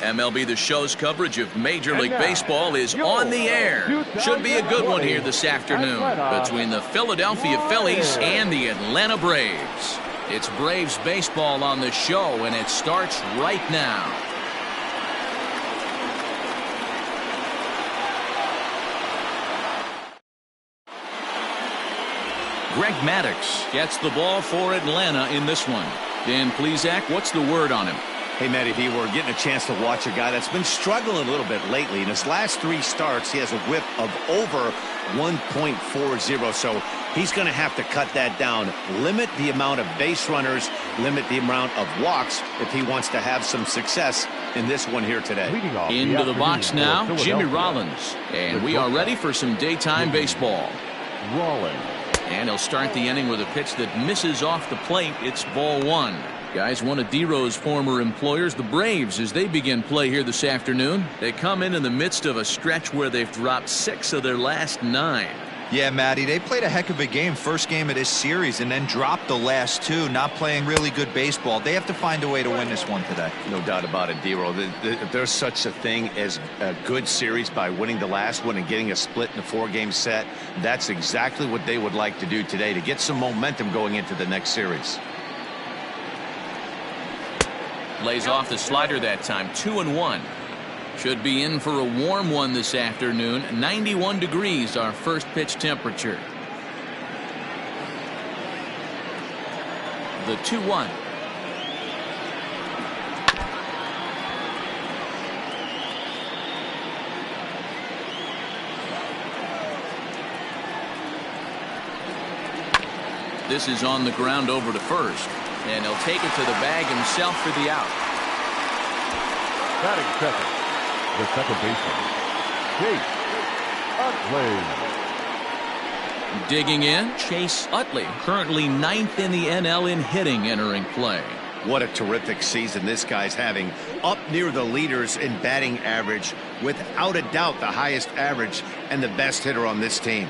MLB The Show's coverage of Major League Baseball is on the air. Should be a good one here this afternoon between the Philadelphia Phillies and the Atlanta Braves. It's Braves baseball on the show, and it starts right now. Greg Maddux gets the ball for Atlanta in this one. Dan Plesac, what's the word on him? Hey, Matty B, we're getting a chance to watch a guy that's been struggling a little bit lately. In his last 3 starts, he has a whip of over 1.40, so he's going to have to cut that down, limit the amount of base runners, limit the amount of walks if he wants to have some success in this one here today. Into the box now, Jimmy Rollins, and we are ready for some daytime baseball. And he'll start the inning with a pitch that misses off the plate. It's ball 1. Guys, one of D-Row's former employers, the Braves, as they begin play here this afternoon. They come in the midst of a stretch where they've dropped 6 of their last 9. Yeah, Matty, they played a heck of a game, first game of this series, and then dropped the last 2, not playing really good baseball. They have to find a way to win this one today. No doubt about it, D-Row. There's such a thing as a good series by winning the last one and getting a split in a 4-game set. That's exactly what they would like to do today to get some momentum going into the next series. Lays off the slider that time, 2-1. Should be in for a warm one this afternoon. 91 degrees, our first pitch temperature. The 2-1. This is on the ground over to first. And he'll take it to the bag himself for the out. Batting second, the second baseman, Chase Utley. Digging in, Chase Utley, currently 9th in the NL in hitting entering play. What a terrific season this guy's having. Up near the leaders in batting average, without a doubt the highest average and the best hitter on this team.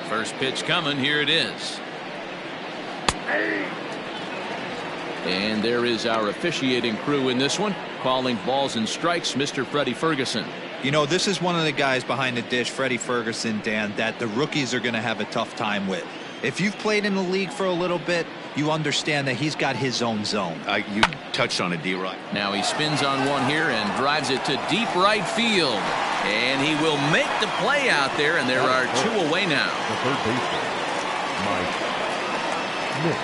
First pitch coming, here it is. And there is our officiating crew in this one, calling balls and strikes, Mr. Freddie Ferguson. You know, this is one of the guys behind the dish, Freddie Ferguson, Dan, that the rookies are going to have a tough time with. If you've played in the league for a little bit, you understand that he's got his own zone. You touched on it, D-Roy. Now he spins on one here and drives it to deep right field. And he will make the play out there, and there are 2 away now. The third baseman, Mike Smith.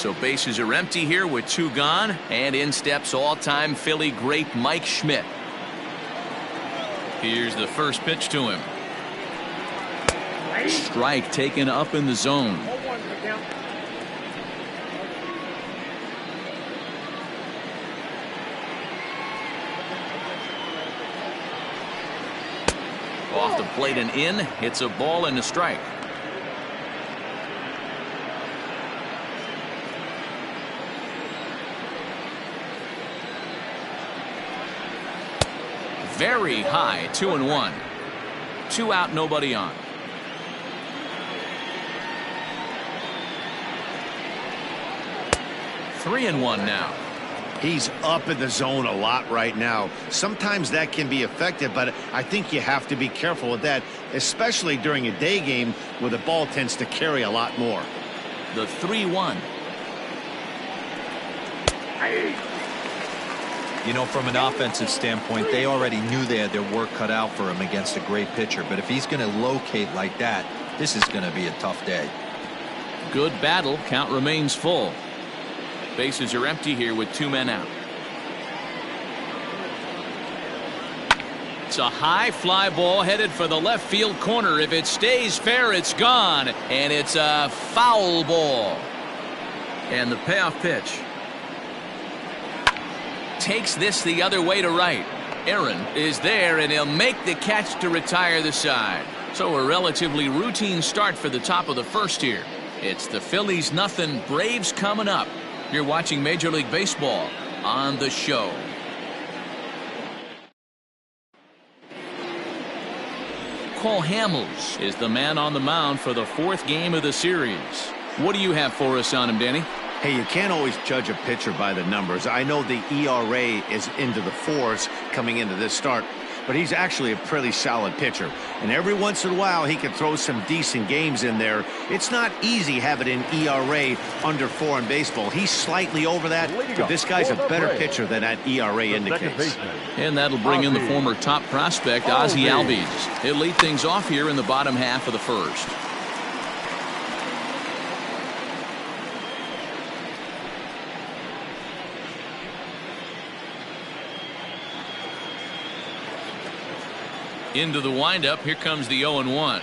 So bases are empty here with 2 gone, and in steps all-time Philly great Mike Schmidt. Here's the first pitch to him. Strike taken up in the zone. Off the plate and in. It's a ball and a strike. Very high, 2-1. 2 out, nobody on. Three and 1 now. He's up in the zone a lot right now. Sometimes that can be effective, but I think you have to be careful with that, especially during a day game where the ball tends to carry a lot more. The 3-1. You know, from an offensive standpoint, they already knew they had their work cut out for him against a great pitcher. But if he's going to locate like that, this is going to be a tough day. Good battle. Count remains full. Bases are empty here with 2 men out. It's a high fly ball headed for the left field corner. If it stays fair, it's gone. And it's a foul ball. And the payoff pitch takes this the other way to right. Aaron is there, and he'll make the catch to retire the side. So a relatively routine start for the top of the first here. It's the Phillies nothing, Braves coming up. You're watching Major League Baseball on the show. Cole Hamels is the man on the mound for the 4th game of the series. What do you have for us on him, Danny? Hey, you can't always judge a pitcher by the numbers. I know the ERA is into the 4s coming into this start, but he's actually a pretty solid pitcher. And every once in a while, he can throw some decent games in there. It's not easy having an ERA under 4 in baseball. He's slightly over that, but this guy's a better pitcher than that ERA indicates. And that'll bring in the former top prospect, Ozzie Albies. He'll lead things off here in the bottom half of the first. Into the windup. Here comes the 0-1.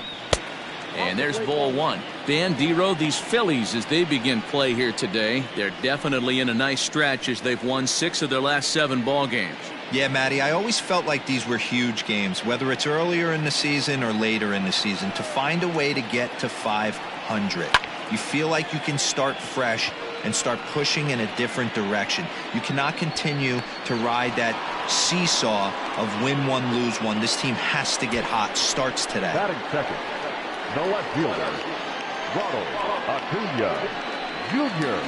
And there's ball 1. Dan Dero, these Phillies, as they begin play here today, they're definitely in a nice stretch as they've won 6 of their last 7 ball games. Yeah, Matty, I always felt like these were huge games, whether it's earlier in the season or later in the season, to find a way to get to 500. You feel like you can start fresh and start pushing in a different direction. You cannot continue to ride that seesaw of win one, lose one. This team has to get hot. Starts today. Batting second, the left fielder, Ronald Acuna Jr.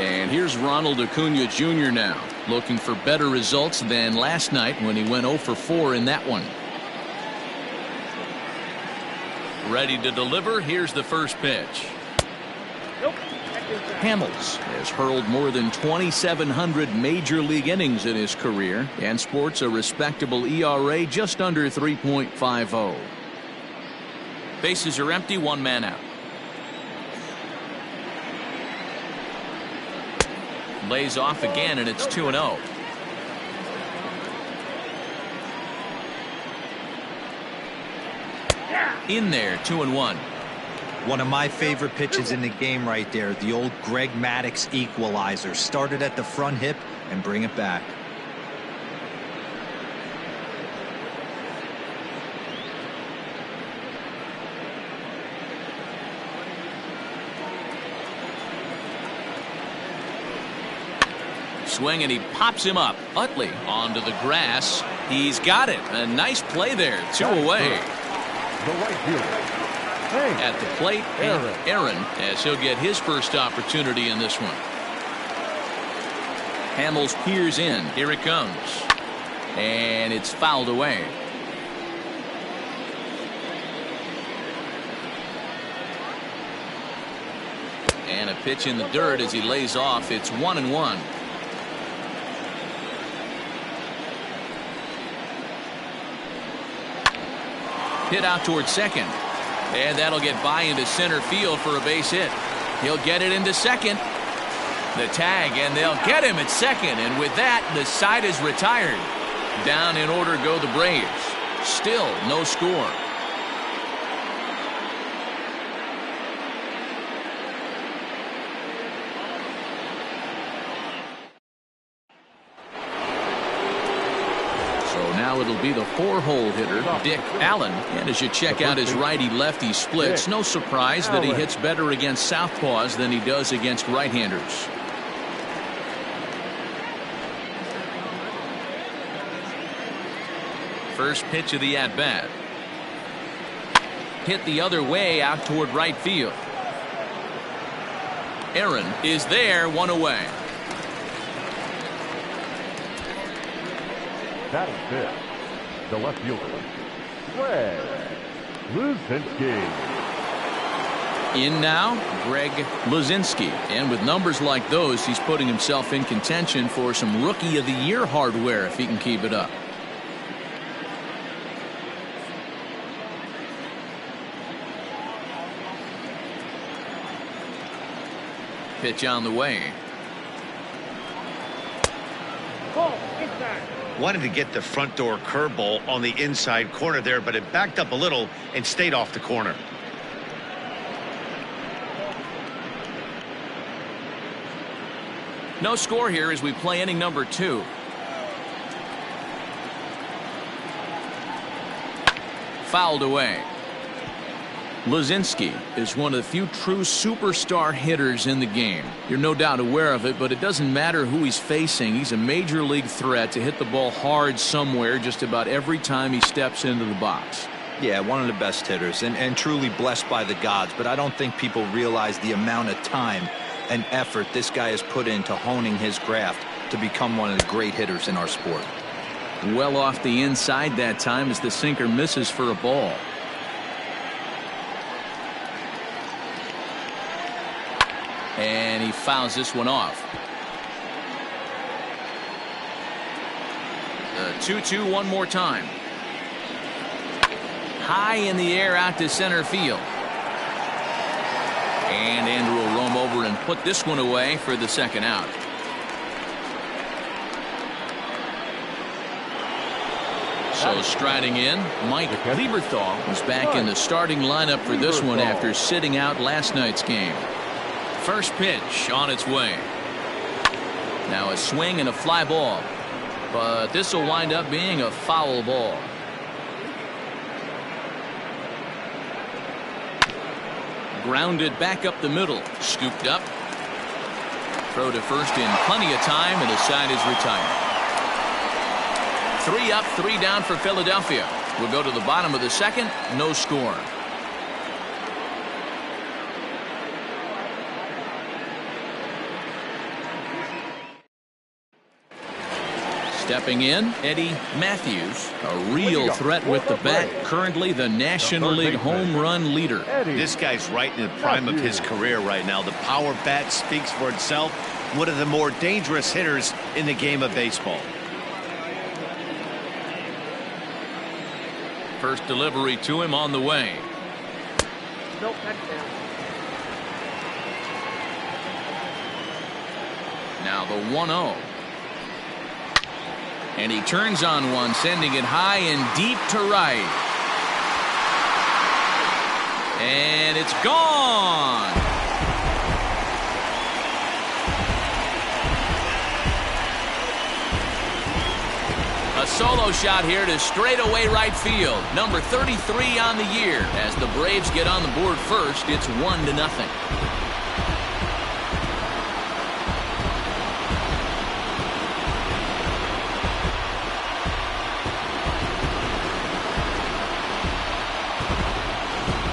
And here's Ronald Acuna Jr. now, looking for better results than last night when he went 0 for 4 in that one. Ready to deliver. Here's the first pitch. Hamels has hurled more than 2,700 major league innings in his career and sports a respectable ERA just under 3.50. Bases are empty, 1 man out. Lays off again, and it's 2-0. In there, 2-1. One of my favorite pitches in the game right there, the old Greg Maddux equalizer. Started at the front hip and bring it back. Swing, and he pops him up. Utley onto the grass. He's got it. A nice play there. 2 away. The right fielder. At the plate, Aaron, as he'll get his first opportunity in this one. Hamels peers in. Here it comes. And it's fouled away. And a pitch in the dirt as he lays off. It's 1-1. Hit out towards second. And that'll get by into center field for a base hit. He'll get it into second. The tag, and they'll get him at second. And with that, the side is retired. Down in order go the Braves. Still no score. Now it'll be the 4-hole hitter, Dick Allen. And as you check out his righty-lefty splits, no surprise that he hits better against southpaws than he does against right-handers. First pitch of the at-bat. Hit the other way out toward right field. Aaron is there, 1 away. Batting fifth, the left fielder, Greg Luzinski. In now, Greg Luzinski. And with numbers like those, he's putting himself in contention for some Rookie of the Year hardware if he can keep it up. Pitch on the way. Wanted to get the front door curveball on the inside corner there, but it backed up a little and stayed off the corner. No score here as we play inning number 2. Fouled away. Luzinski is one of the few true superstar hitters in the game. You're no doubt aware of it, but it doesn't matter who he's facing. He's a major league threat to hit the ball hard somewhere just about every time he steps into the box. Yeah, one of the best hitters and truly blessed by the gods, but I don't think people realize the amount of time and effort this guy has put into honing his craft to become one of the great hitters in our sport. Well off the inside that time as the sinker misses for a ball. And he fouls this one off. The 2-2 one more time. High in the air out to center field. And Andrew will roam over and put this one away for the second out. So striding in, Mike Lieberthal is back in the starting lineup for this one after sitting out last night's game. First pitch on its way. Now a swing and a fly ball. But this will wind up being a foul ball. Grounded back up the middle. Scooped up. Throw to first in plenty of time, and the side is retired. 3 up, 3 down for Philadelphia. We'll go to the bottom of the second. No score. Stepping in, Eddie Matthews, a real threat with the bat, currently the National League home run leader. This guy's right in the prime of his career right now. The power bat speaks for itself. One of the more dangerous hitters in the game of baseball. First delivery to him on the way. Now the 1-0. And he turns on one, sending it high and deep to right. And it's gone. A solo shot here to straightaway right field. Number 33 on the year. As the Braves get on the board first, it's 1-0.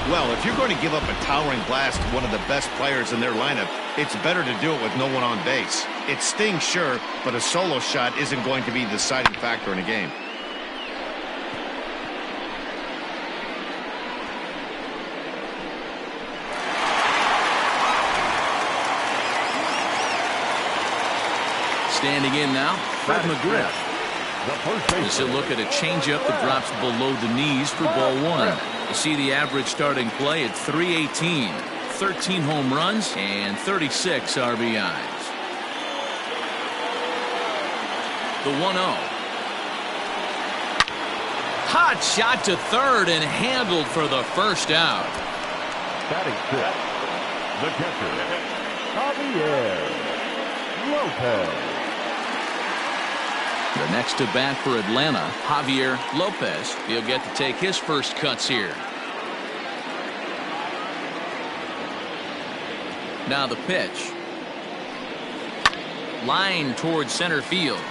Well, if you're going to give up a towering blast to one of the best players in their lineup, it's better to do it with no one on base. It stings, sure, but a solo shot isn't going to be the deciding factor in a game. Standing in now, Fred McGriff. This is a look at a changeup that drops below the knees for ball 1. You see the average starting play at .318, 13 home runs and 36 RBIs. The 1-0. Hot shot to third and handled for the first out. Batting fifth, the catcher, Javier Lopez. The next to bat for Atlanta, Javier Lopez. He'll get to take his first cuts here. Now the pitch. Line towards center field.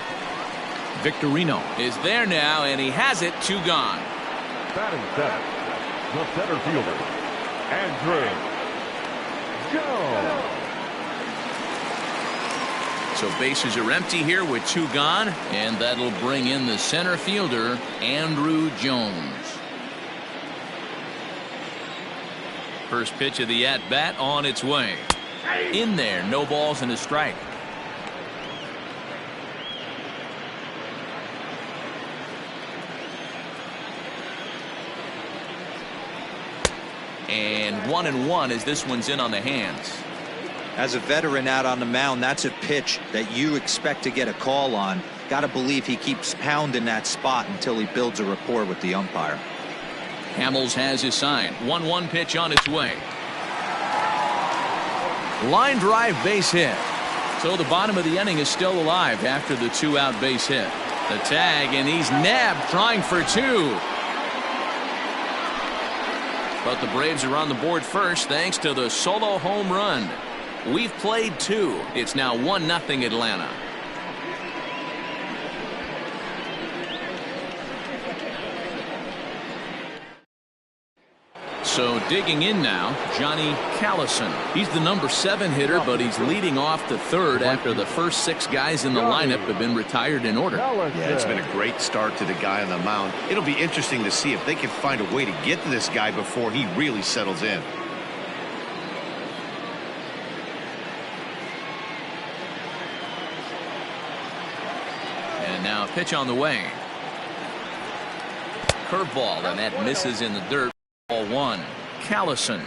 Victorino is there now, and he has it. 2 gone. Batting seventh, the center fielder, Andrew Jones. So bases are empty here with 2 gone, and that'll bring in the center fielder, Andrew Jones. First pitch of the at-bat on its way. In there, no balls and a strike. And 1-1 as this one's in on the hands. As a veteran out on the mound, that's a pitch that you expect to get a call on. Got to believe he keeps pounding that spot until he builds a rapport with the umpire. Hamels has his sign. 1-1 pitch on its way. Line drive base hit. So the bottom of the inning is still alive after the 2-out base hit. The tag, and he's nabbed trying for 2. But the Braves are on the board first thanks to the solo home run. We've played 2. It's now 1-0 Atlanta. So digging in now, Johnny Callison. He's the number 7 hitter, but he's leading off the third after the first 6 guys in the lineup have been retired in order. Yeah, it's been a great start to the guy on the mound. It'll be interesting to see if they can find a way to get to this guy before he really settles in. And now a pitch on the way. Curveball, and that misses in the dirt. Ball 1. Callison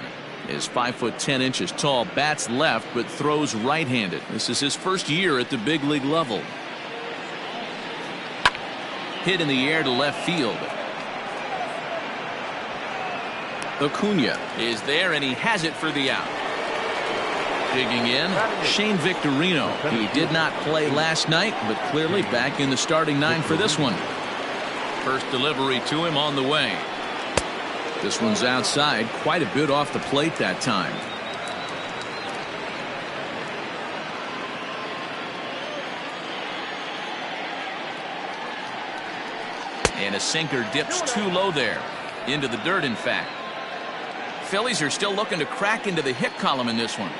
is 5'10" tall, bats left but throws right-handed. This is his first year at the big league level. Hit in the air to left field. Acuna is there, and he has it for the out. Digging in, Shane Victorino. He did not play last night, but clearly back in the starting 9 for this one. First delivery to him on the way. This one's outside, quite a bit off the plate that time. And a sinker dips too low there. Into the dirt, in fact. Phillies are still looking to crack into the hit column in this one.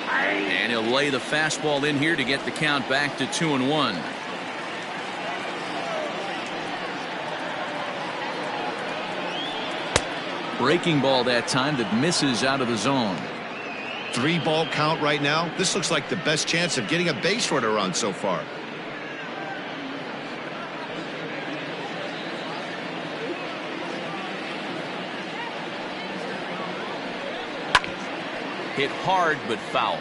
And he'll lay the fastball in here to get the count back to 2-1. Breaking ball that time that misses out of the zone. 3-ball count right now. This looks like the best chance of getting a base runner on so far. Hit hard but foul.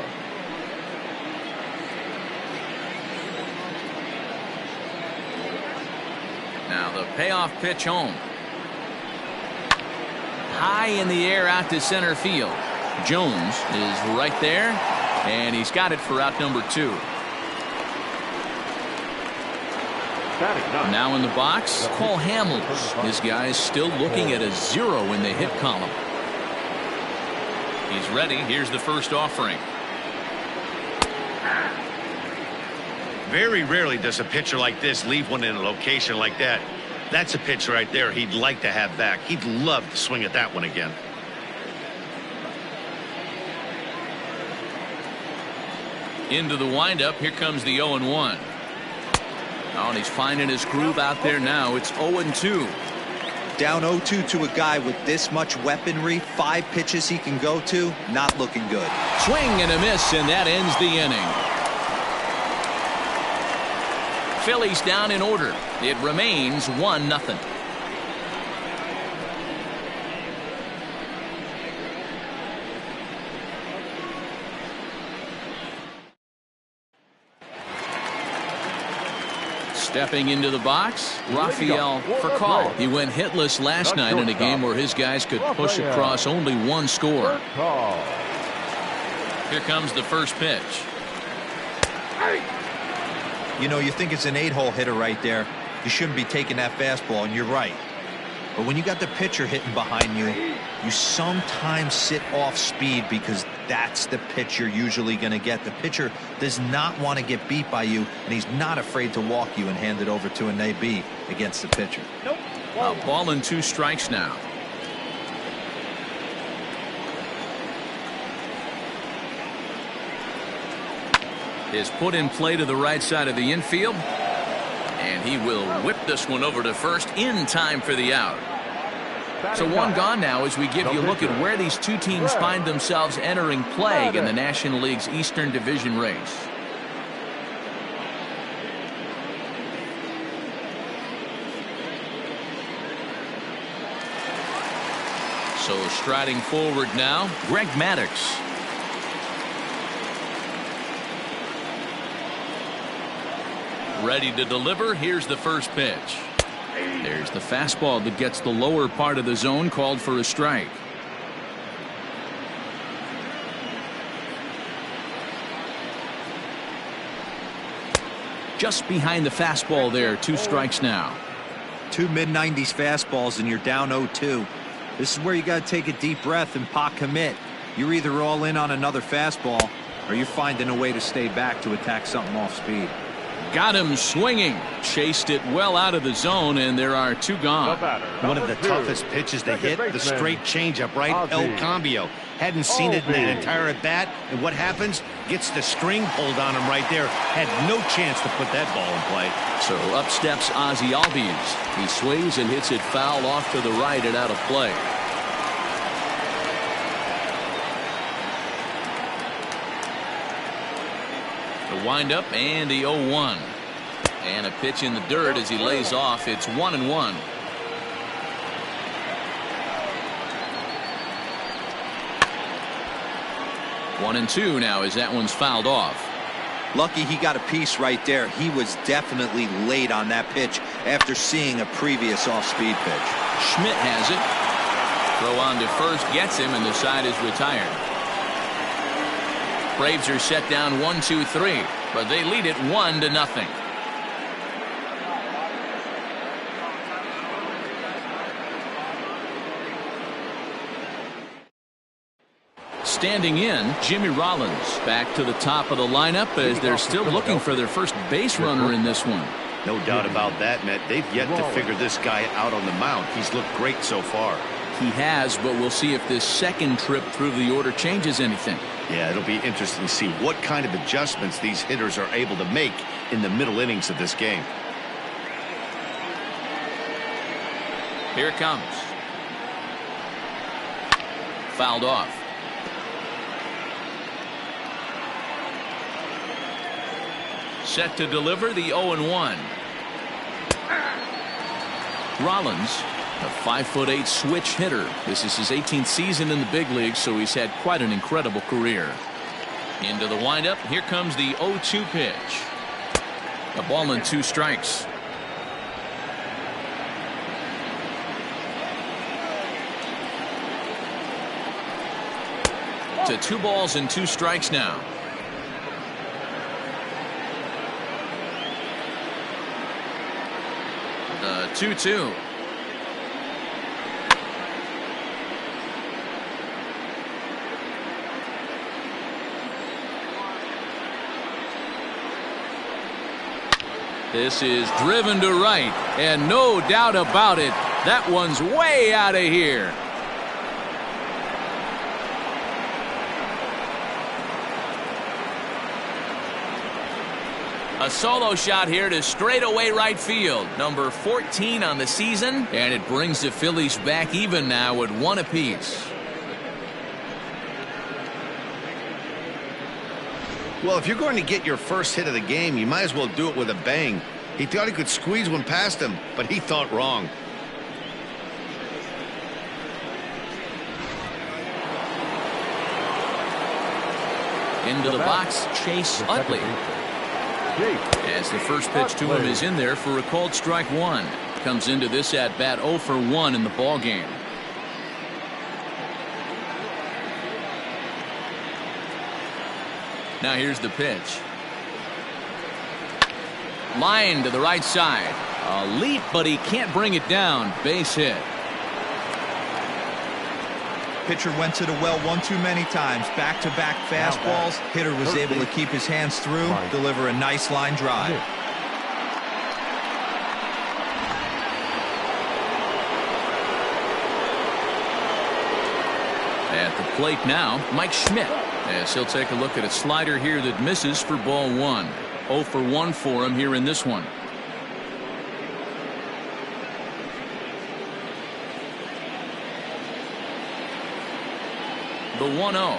Now the payoff pitch home. High in the air out to center field. Jones is right there, and he's got it for out number 2. Now in the box, Cole Hamels. This guy is still looking at a 0 in the hit column. He's ready. Here's the first offering. Very rarely does a pitcher like this leave one in a location like that. That's a pitch right there he'd like to have back. He'd love to swing at that one again. Into the windup. Here comes the 0-1. Oh, and he's finding his groove out there now. It's 0-2. Down 0-2 to a guy with this much weaponry, 5 pitches he can go to, not looking good. Swing and a miss, and that ends the inning. Phillies down in order. It remains 1-0. Stepping into the box, Rafael Furcal. He went hitless last night in a game where his guys could push across only 1 score. Here comes the first pitch. You know, you think it's an 8-hole hitter right there. You shouldn't be taking that fastball, and you're right. But when you got the pitcher hitting behind you, you sometimes sit off speed because that's the pitch you're usually going to get. The pitcher does not want to get beat by you, and he's not afraid to walk you and hand it over to an AB against the pitcher. Nope. Ball and 2 strikes now. Is put in play to the right side of the infield, and he will whip this one over to first in time for the out. So 1 gone now as we give you a look at where these 2 teams find themselves entering play in the National League's Eastern Division race. So striding forward now, Greg Maddux. Ready to deliver. Here's the first pitch. There's the fastball that gets the lower part of the zone, called for a strike. Just behind the fastball there. 2 strikes now. 2 mid-90s fastballs and you're down 0-2. This is where you got to take a deep breath and pot commit. You're either all in on another fastball or you're finding a way to stay back to attack something off speed. Got him swinging. Chased it well out of the zone, and there are two gone. One of the toughest pitches to hit, the straight changeup, right? El Cambio. Hadn't seen it in that entire at bat, and what happens? Gets the string pulled on him right there. Had no chance to put that ball in play. So up steps Ozzie Albies. He swings and hits it foul off to the right and out of play. The windup and the 0-1. And a pitch in the dirt as he lays off. It's 1-1. One and two now as that one's fouled off. Lucky he got a piece right there. He was definitely late on that pitch after seeing a previous off-speed pitch. Schmidt has it. Throw on to first gets him, and the side is retired. Braves are set down 1-2-3, but they lead it 1-0. Standing in, Jimmy Rollins back to the top of the lineup as they're still looking for their first base runner in this one. No doubt about that, Matt. They've yet to figure this guy out on the mound. He's looked great so far. He has, but we'll see if this second trip through the order changes anything. Yeah, it'll be interesting to see what kind of adjustments these hitters are able to make in the middle innings of this game. Here it comes. Fouled off. Set to deliver the 0-1. Rollins, a 5'8" switch hitter. This is his 18th season in the big leagues, so he's had quite an incredible career. Into the windup. Here comes the 0-2 pitch. A ball and 2 strikes. To 2 balls and 2 strikes now. The 2-2. This is driven to right, and no doubt about it, that one's way out of here. A solo shot here to straightaway right field. Number 14 on the season, and it brings the Phillies back even now at 1 apiece. Well, if you're going to get your first hit of the game, you might as well do it with a bang. He thought he could squeeze one past him, but he thought wrong. Into the box, Chase Utley. As the first pitch to him is in there for a called strike 1. Comes into this at bat 0 for 1 in the ball game. Now here's the pitch. Line to the right side. A leap, but he can't bring it down. Base hit. Pitcher went to the well one too many times. Back-to-back fastballs. Hitter was able to keep his hands through, deliver a nice line drive. At the plate now, Mike Schmidt, as he'll take a look at a slider here that misses for ball 1. 0 for 1 for him here in this one. The 1-0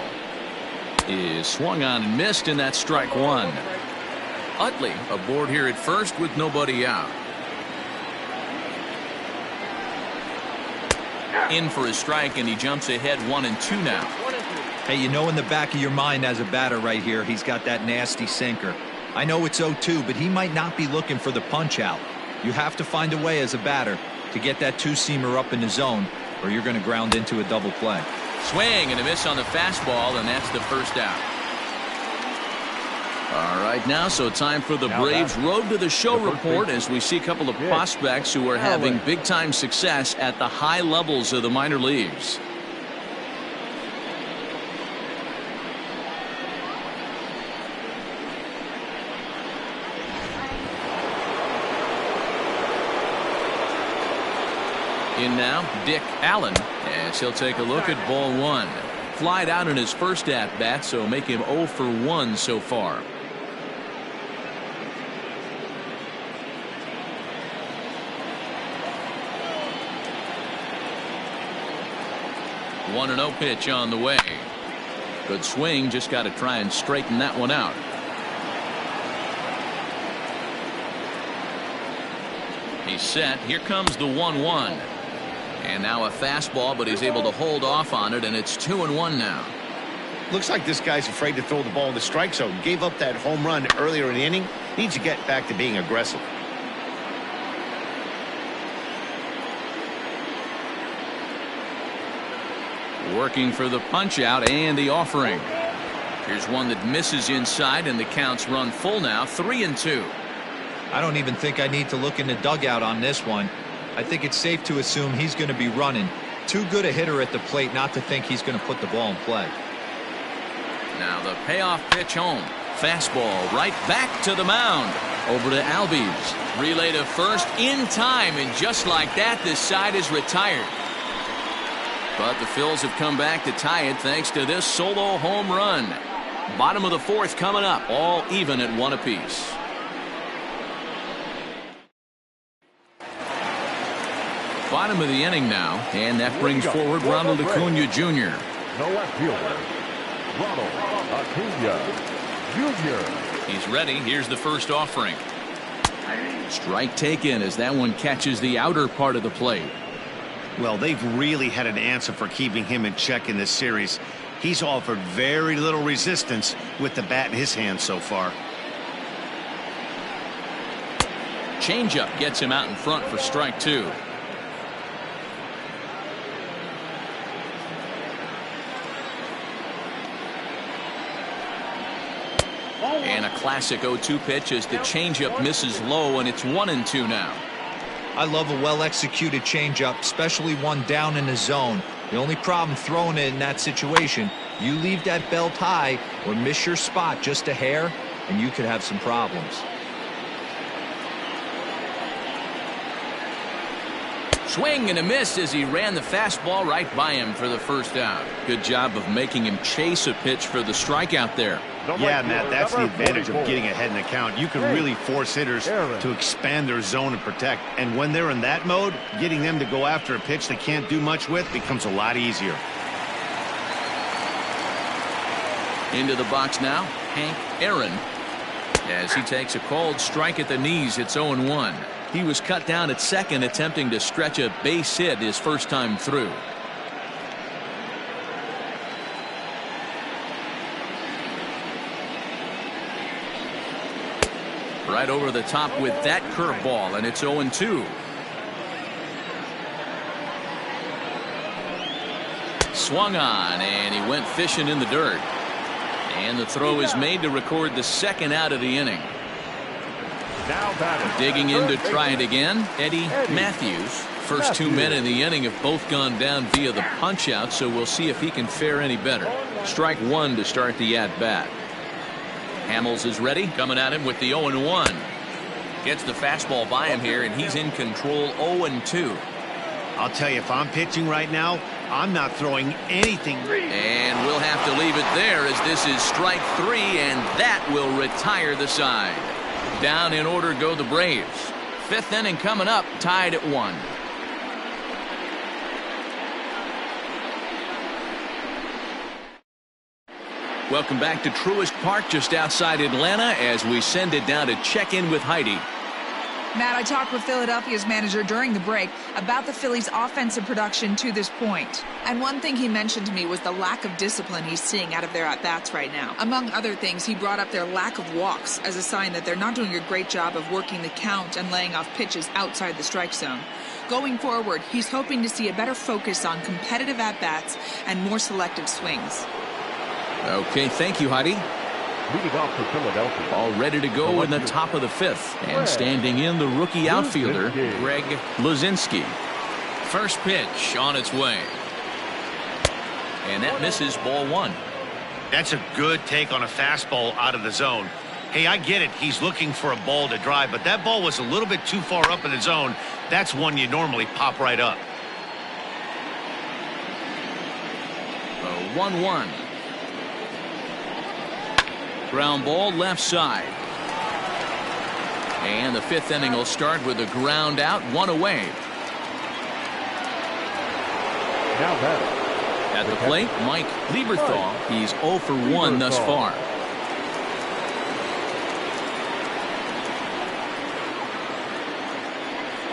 is swung on and missed, and that's strike 1. Utley aboard here at first with nobody out. In for a strike, and he jumps ahead 1-2 now. Hey, you know in the back of your mind as a batter right here, he's got that nasty sinker. I know it's 0-2, but he might not be looking for the punch out. You have to find a way as a batter to get that 2-seamer up in the zone, or you're going to ground into a double play. Swing and a miss on the fastball, and that's the first out. All right, now so time for the Braves Road to the Show report as we see a couple of prospects who are having big-time success at the high levels of the minor leagues. In now, Dick Allen, as he'll take a look at ball one. Flied out in his first at-bat, so make him 0 for 1 so far. One 1-0 pitch on the way. Good swing, just got to try and straighten that one out. He's set. Here comes the 1-1. And now a fastball, but he's able to hold off on it, and it's 2-1 now. Looks like this guy's afraid to throw the ball in the strike zone. Gave up that home run earlier in the inning. Needs to get back to being aggressive. Working for the punch out and the offering. Here's one that misses inside, and the count's run full now, 3-2. I don't even think I need to look in the dugout on this one. I think it's safe to assume he's going to be running. Too good a hitter at the plate not to think he's going to put the ball in play. Now the payoff pitch home. Fastball right back to the mound. Over to Albies. Relay to first in time, and just like that, this side is retired. But the Phils have come back to tie it thanks to this solo home run. Bottom of the fourth coming up, all even at 1 apiece. Bottom of the inning now, and that brings forward Ronald Acuna Jr. The left fielder, Ronald Acuna Jr. He's ready. Here's the first offering. Strike taken as that one catches the outer part of the plate. Well, they've really had an answer for keeping him in check in this series. He's offered very little resistance with the bat in his hand so far. Changeup gets him out in front for strike 2. And a classic 0-2 pitch as the changeup misses low, and it's 1-2 now. I love a well-executed changeup, especially one down in the zone. The only problem throwing it in that situation, you leave that belt high or miss your spot just a hair, and you could have some problems. Swing and a miss as he ran the fastball right by him for the first out. Good job of making him chase a pitch for the strikeout there. Yeah, Matt, that's the advantage of getting ahead in the count. You can really force hitters to expand their zone and protect. And when they're in that mode, getting them to go after a pitch they can't do much with becomes a lot easier. Into the box now, Hank Aaron. As he takes a cold strike at the knees, it's 0-1. He was cut down at second, attempting to stretch a base hit his first time through. Right over the top with that curveball, and it's 0-2. Swung on, and he went fishing in the dirt. And the throw is made to record the second out of the inning. Digging in to try it again, Eddie Matthews. First 2 men in the inning have both gone down via the punch out, so we'll see if he can fare any better. Strike 1 to start the at bat. Hamels is ready, coming at him with the 0-1. Gets the fastball by him here, and he's in control. 0-2. I'll tell you, if I'm pitching right now, I'm not throwing anything. And we'll have to leave it there as this is strike 3, and that will retire the side. Down in order go the Braves. 5th inning coming up, tied at 1. Welcome back to Truist Park just outside Atlanta as we send it down to check in with Heidi. Matt, I talked with Philadelphia's manager during the break about the Phillies' offensive production to this point. And one thing he mentioned to me was the lack of discipline he's seeing out of their at-bats right now. Among other things, he brought up their lack of walks as a sign that they're not doing a great job of working the count and laying off pitches outside the strike zone. Going forward, he's hoping to see a better focus on competitive at-bats and more selective swings. Okay, thank you, Heidi. Leading off for Philadelphia. All ready to go in the top of the 5th. And standing in, the rookie outfielder, Greg Luzinski. First pitch on its way. And that misses, ball 1. That's a good take on a fastball out of the zone. Hey, I get it. He's looking for a ball to drive, but that ball was a little bit too far up in the zone. That's one you normally pop right up. 1-1. Ground ball left side. And the fifth inning will start with a ground out, one away. Now batting. At the plate, Mike Lieberthal. He's 0 for 1 thus far.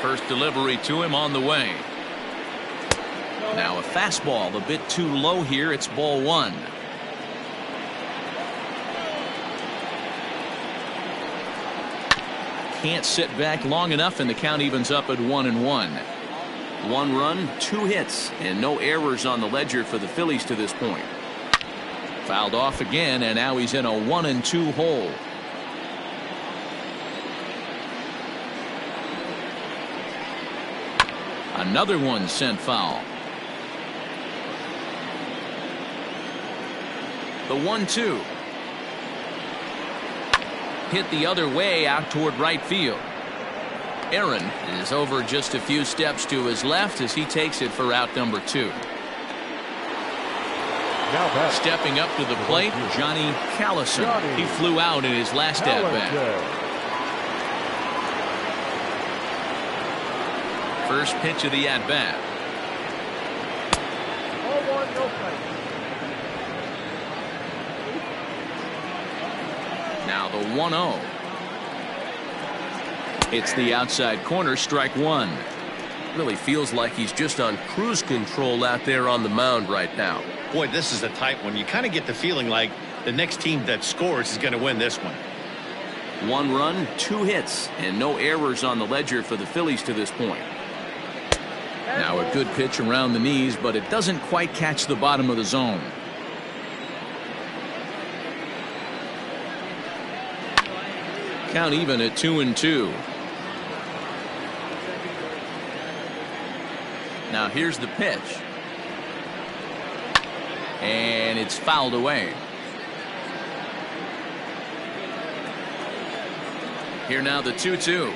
First delivery to him on the way. Now a fastball a bit too low here. It's ball 1. Can't sit back long enough, and the count evens up at 1-1. 1 run, 2 hits, and no errors on the ledger for the Phillies to this point. Fouled off again, and now he's in a 1-2 hole. Another one sent foul. The 1-2. Hit the other way out toward right field. Aaron is over just a few steps to his left as he takes it for out number 2. Stepping up to the plate, Johnny Callison. He flew out in his last at-bat. First pitch of the at-bat. Now the 1-0. It's the outside corner, strike 1. Really feels like he's just on cruise control out there on the mound right now. Boy, this is a tight one. You kind of get the feeling like the next team that scores is going to win this one. 1 run, 2 hits, and no errors on the ledger for the Phillies to this point. Now a good pitch around the knees, but it doesn't quite catch the bottom of the zone. Count even at 2-2. Now here's the pitch. And it's fouled away. Here now the 2-2.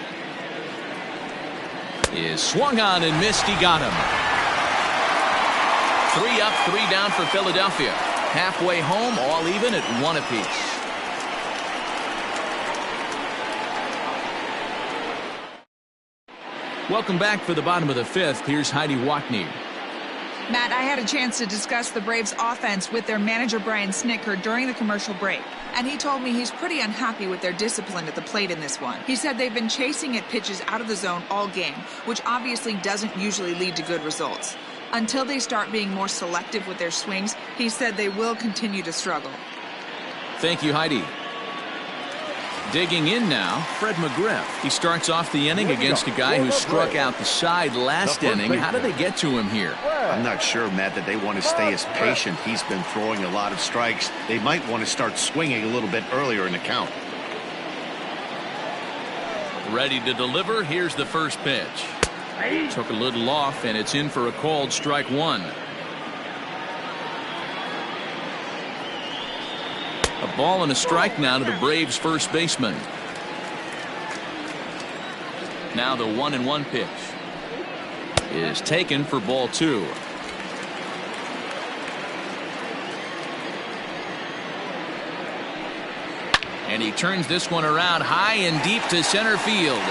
Is swung on and missed. He got him. 3 up, 3 down for Philadelphia. Halfway home, all even at 1 apiece. Welcome back for the bottom of the 5th. Here's Heidi Watney. Matt, I had a chance to discuss the Braves offense with their manager Brian Snitker during the commercial break, and he told me he's pretty unhappy with their discipline at the plate in this one. He said they've been chasing at pitches out of the zone all game, which obviously doesn't usually lead to good results. Until they start being more selective with their swings, he said they will continue to struggle. Thank you, Heidi. Digging in now, Fred McGriff. He starts off the inning against a guy who struck out the side last inning. How did they get to him here? I'm not sure, Matt, that they want to stay as patient. He's been throwing a lot of strikes. They might want to start swinging a little bit earlier in the count. Ready to deliver. Here's the first pitch. Took a little off, and it's in for a called strike 1. A ball and a strike now to the Braves' first baseman. Now the 1-1 pitch is taken for ball 2. And he turns this one around high and deep to center field.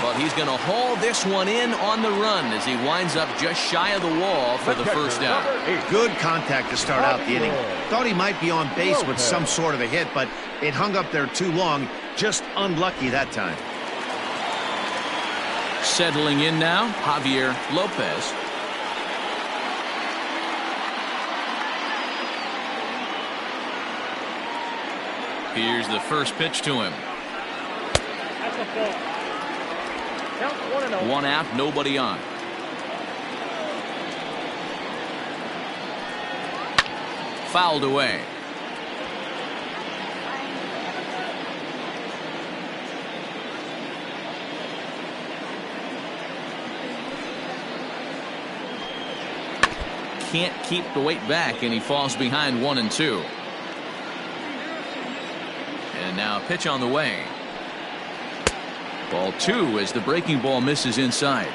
But he's going to haul this one in on the run as he winds up just shy of the wall for the first out. Good contact to start out the inning. Thought he might be on base with some sort of a hit, but it hung up there too long. Just unlucky that time. Settling in now, Javier Lopez. Here's the first pitch to him. That's a ball. 1 out, nobody on. Fouled away. Can't keep the weight back, and he falls behind 1-2. And now a pitch on the way. Ball 2 as the breaking ball misses inside.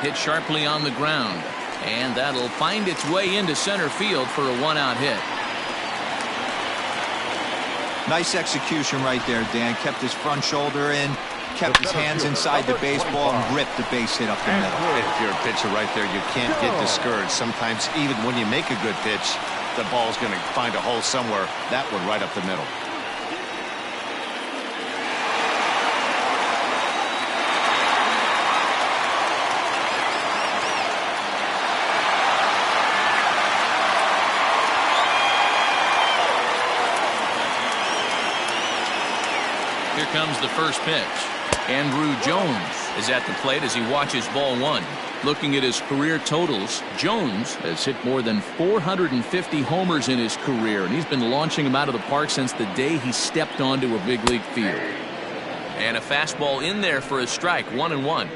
Hit sharply on the ground. And that'll find its way into center field for a one-out hit. Nice execution right there, Dan. Kept his front shoulder in, kept his hands inside the baseball, and ripped the base hit up the middle. If you're a pitcher right there, you can't get discouraged. Sometimes even when you make a good pitch, the ball's going to find a hole somewhere. That one right up the middle. Here comes the first pitch. Andrew Jones is at the plate as he watches ball one. Looking at his career totals, Jones has hit more than 450 homers in his career, and he's been launching them out of the park since the day he stepped onto a big league field. And a fastball in there for a strike, 1-1.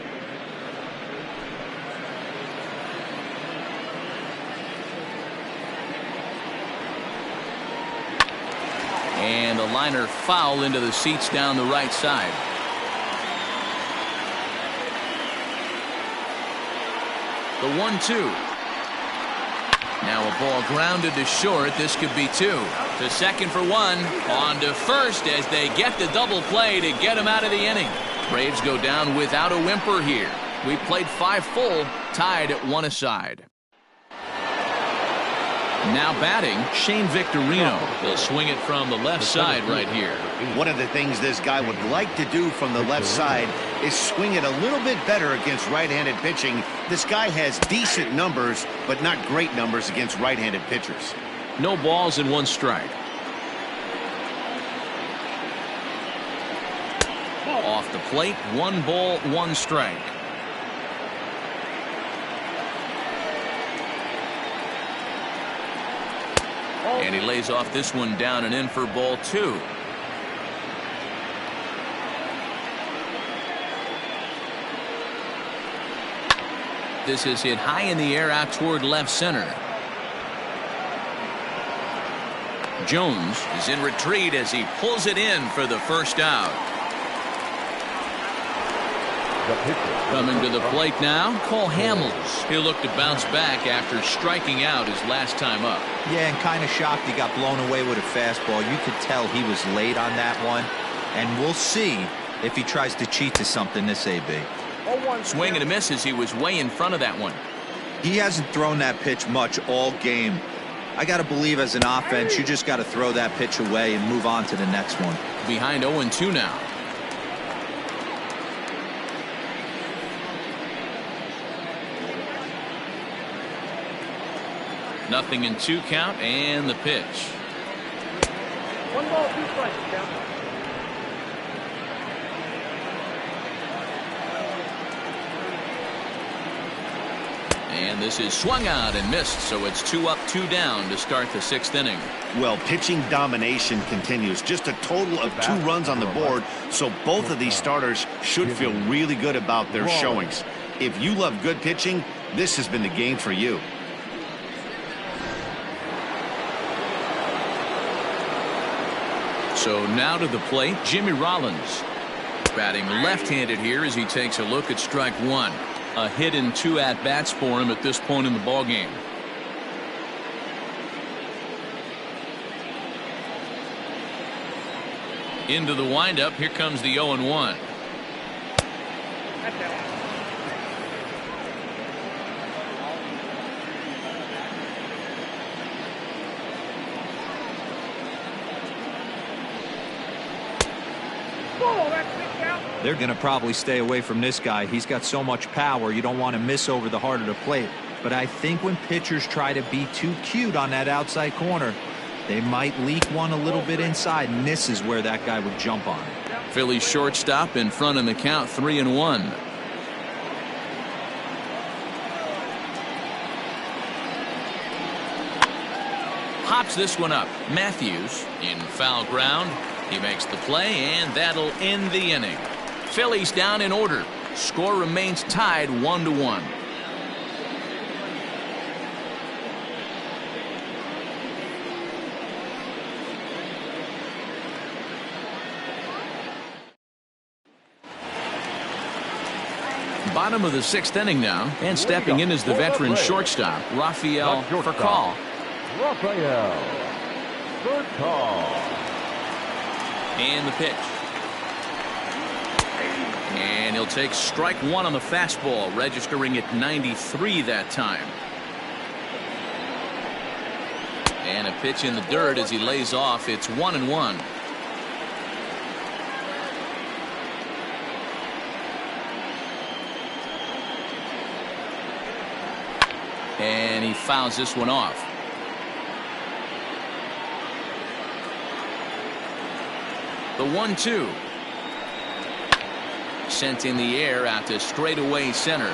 And a liner foul into the seats down the right side. The 1-2. Now a ball grounded to short. This could be two. To second for one. On to first as they get the double play to get him out of the inning. Braves go down without a whimper here. We played 5 full, tied at 1 aside. Now batting, Shane Victorino. He'll swing it from the left side right here. One of the things this guy would like to do from the left side is swing it a little bit better against right-handed pitching. This guy has decent numbers, but not great numbers against right-handed pitchers. No balls and 1 strike. Off the plate, 1 ball, 1 strike. And he lays off this one down and in for ball 2. This is hit high in the air out toward left center. Jones is in retreat as he pulls it in for the first out. Coming to the plate now, Cole Hamels. He'll look to bounce back after striking out his last time up. Yeah, and kind of shocked he got blown away with a fastball. You could tell he was late on that one. And we'll see if he tries to cheat to something this AB. Swing and a miss as he was way in front of that one. He hasn't thrown that pitch much all game. I got to believe as an offense, you just got to throw that pitch away and move on to the next one. Behind 0-2 now. Nothing in 2 count and the pitch. 1 ball, 2 strikes, count. And this is swung out and missed, so it's 2 up, 2 down to start the 6th inning. Well, pitching domination continues. Just a total of 2 runs on the board, so both of these starters should feel really good about their showings. If you love good pitching, this has been the game for you. So now to the plate, Jimmy Rollins. Batting left-handed here as he takes a look at strike 1. A hit in 2 at-bats for him at this point in the ballgame. Into the windup, here comes the 0-1. They're going to probably stay away from this guy. He's got so much power, you don't want to miss over the heart of the plate. But I think when pitchers try to be too cute on that outside corner, they might leak one a little bit inside, and this is where that guy would jump on. Phillies shortstop in front in the count, 3-1. Hops this one up. Matthews in foul ground. He makes the play, and that'll end the inning. Phillies down in order. Score remains tied 1-1. Bottom of the 6th inning now, and stepping in is the veteran shortstop, Rafael Furcal. Rafael Furcal. And the pitch. And he'll take strike one on the fastball, registering at 93 that time. And a pitch in the dirt as he lays off. It's 1-1. And he fouls this one off. The 1-2. Sent in the air out to straightaway center.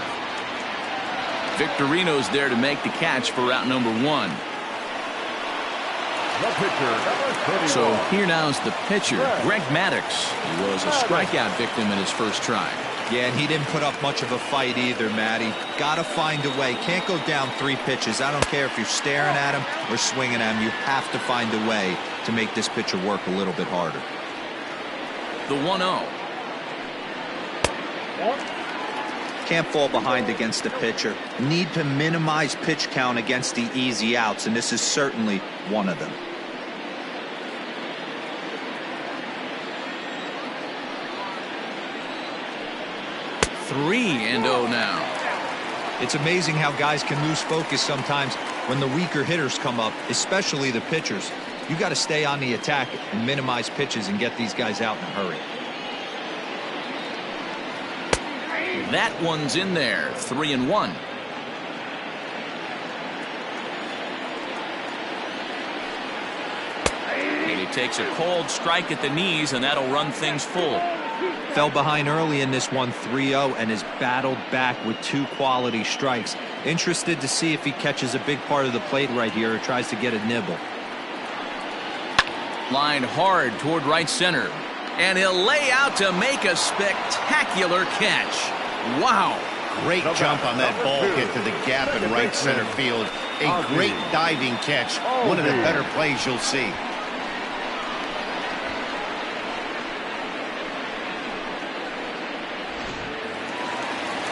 Victorino's there to make the catch for out number 1. The pitcher, number 31. So here now is the pitcher, Greg Maddux. He was a strikeout victim in his first try. Yeah, and he didn't put up much of a fight either, Matty. Got to find a way. Can't go down 3 pitches. I don't care if you're staring at him or swinging at him. You have to find a way to make this pitcher work a little bit harder. The 1-0. Can't fall behind against the pitcher. Need to minimize pitch count against the easy outs, and this is certainly one of them. Three and 0 now. It's amazing how guys can lose focus sometimes when the weaker hitters come up, especially the pitchers. You got to stay on the attack and minimize pitches and get these guys out in a hurry. That one's in there. 3-1. And he takes a cold strike at the knees, and that'll run things full. Fell behind early in this one, 3-0, and has battled back with 2 quality strikes. Interested to see if he catches a big part of the plate right here or tries to get a nibble. Line hard toward right center. And he'll lay out to make a spectacular catch. Wow. Great jump on that ball hit to the gap in right center field. A great diving catch. One of the better plays you'll see.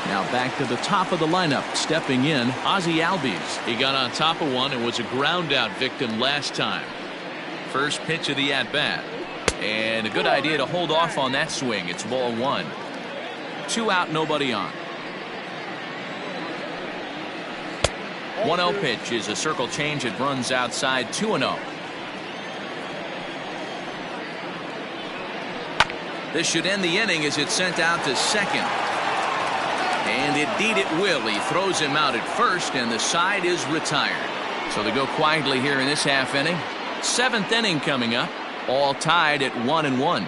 Now back to the top of the lineup. Stepping in, Ozzie Albies. He got on top of one and was a ground out victim last time. First pitch of the at-bat. And a good idea to hold off on that swing. It's ball 1. 2 out, nobody on. 1-0 pitch is a circle change. It runs outside. 2-0. This should end the inning as it's sent out to second. And indeed it will. He throws him out at first, and the side is retired. So they go quietly here in this half inning. 7th inning coming up. All tied at 1-1.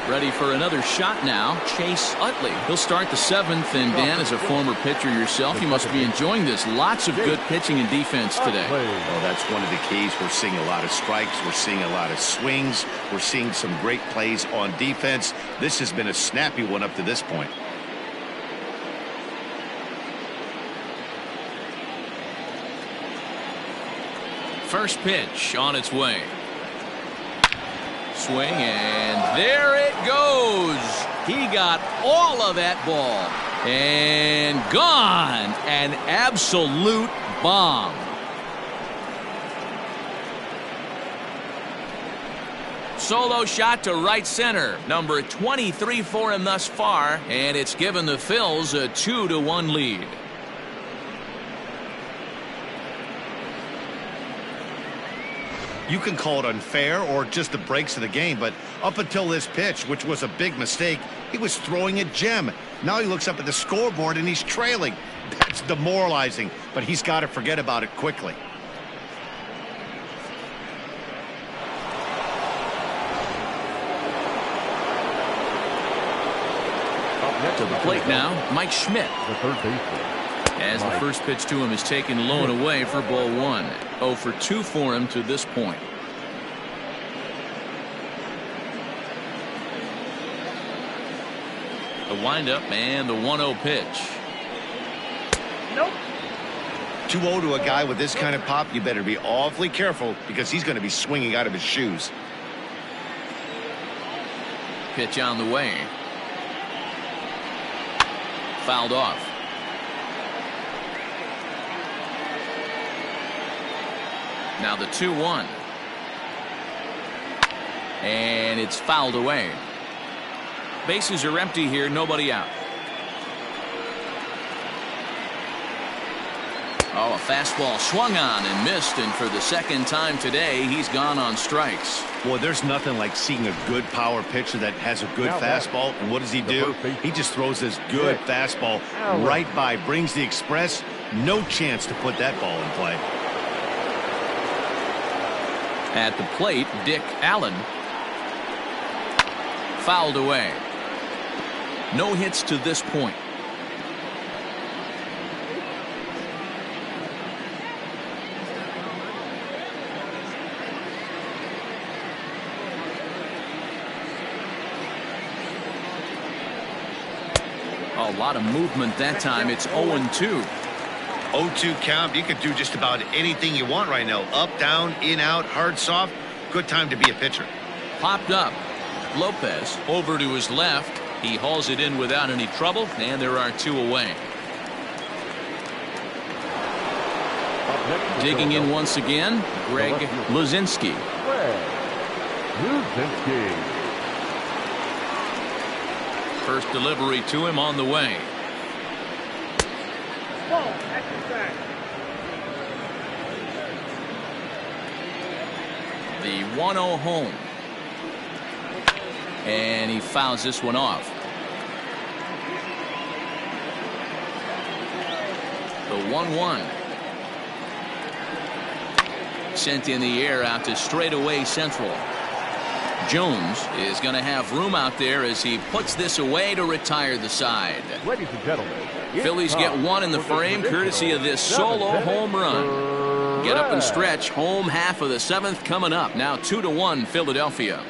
Ready for another shot now. Chase Utley. He'll start the 7th. And Dan, as a former pitcher yourself, you must be enjoying this. Lots of good pitching and defense today. Well, that's one of the keys. We're seeing a lot of strikes. We're seeing a lot of swings. We're seeing some great plays on defense. This has been a snappy one up to this point. First pitch on its way. Swing, and there it goes. He got all of that ball. And gone. An absolute bomb. Solo shot to right center. Number 23 for him thus far. And it's given the Phils a 2-1 lead. You can call it unfair or just the breaks of the game, but up until this pitch, which was a big mistake, he was throwing a gem. Now he looks up at the scoreboard and he's trailing. That's demoralizing, but he's got to forget about it quickly. To the plate now, Mike Schmidt. The third baseman. As the first pitch to him is taken low and away for ball 1. 0 for 2 for him to this point. The windup and the 1-0 pitch. Nope. 2-0 to a guy with this kind of pop, you better be awfully careful because he's going to be swinging out of his shoes. Pitch on the way. fouled off. Now the 2-1. And it's fouled away. Bases are empty here, nobody out. Oh, a fastball swung on and missed, and for the second time today, he's gone on strikes. Boy, there's nothing like seeing a good power pitcher that has a good fastball. And what does he do? He just throws this good fastball right by, brings the express. No chance to put that ball in play. At the plate, Dick Allen. Fouled away. No hits to this point. A lot of movement that time. It's 0-2. 0-2 count. You could do just about anything you want right now. Up, down, in, out, hard, soft. Good time to be a pitcher. Popped up. Lopez over to his left. He hauls it in without any trouble, and there are 2 away. Digging in once again, Greg Luzinski. First delivery to him on the way. The 1-0 home. And he fouls this one off. The 1-1. Sent in the air out to straightaway central. Jones is going to have room out there as he puts this away to retire the side. Ladies and gentlemen, Phillies get one in the frame courtesy of this solo home run. Get up and stretch. Home half of the 7th coming up. Now 2-1 Philadelphia.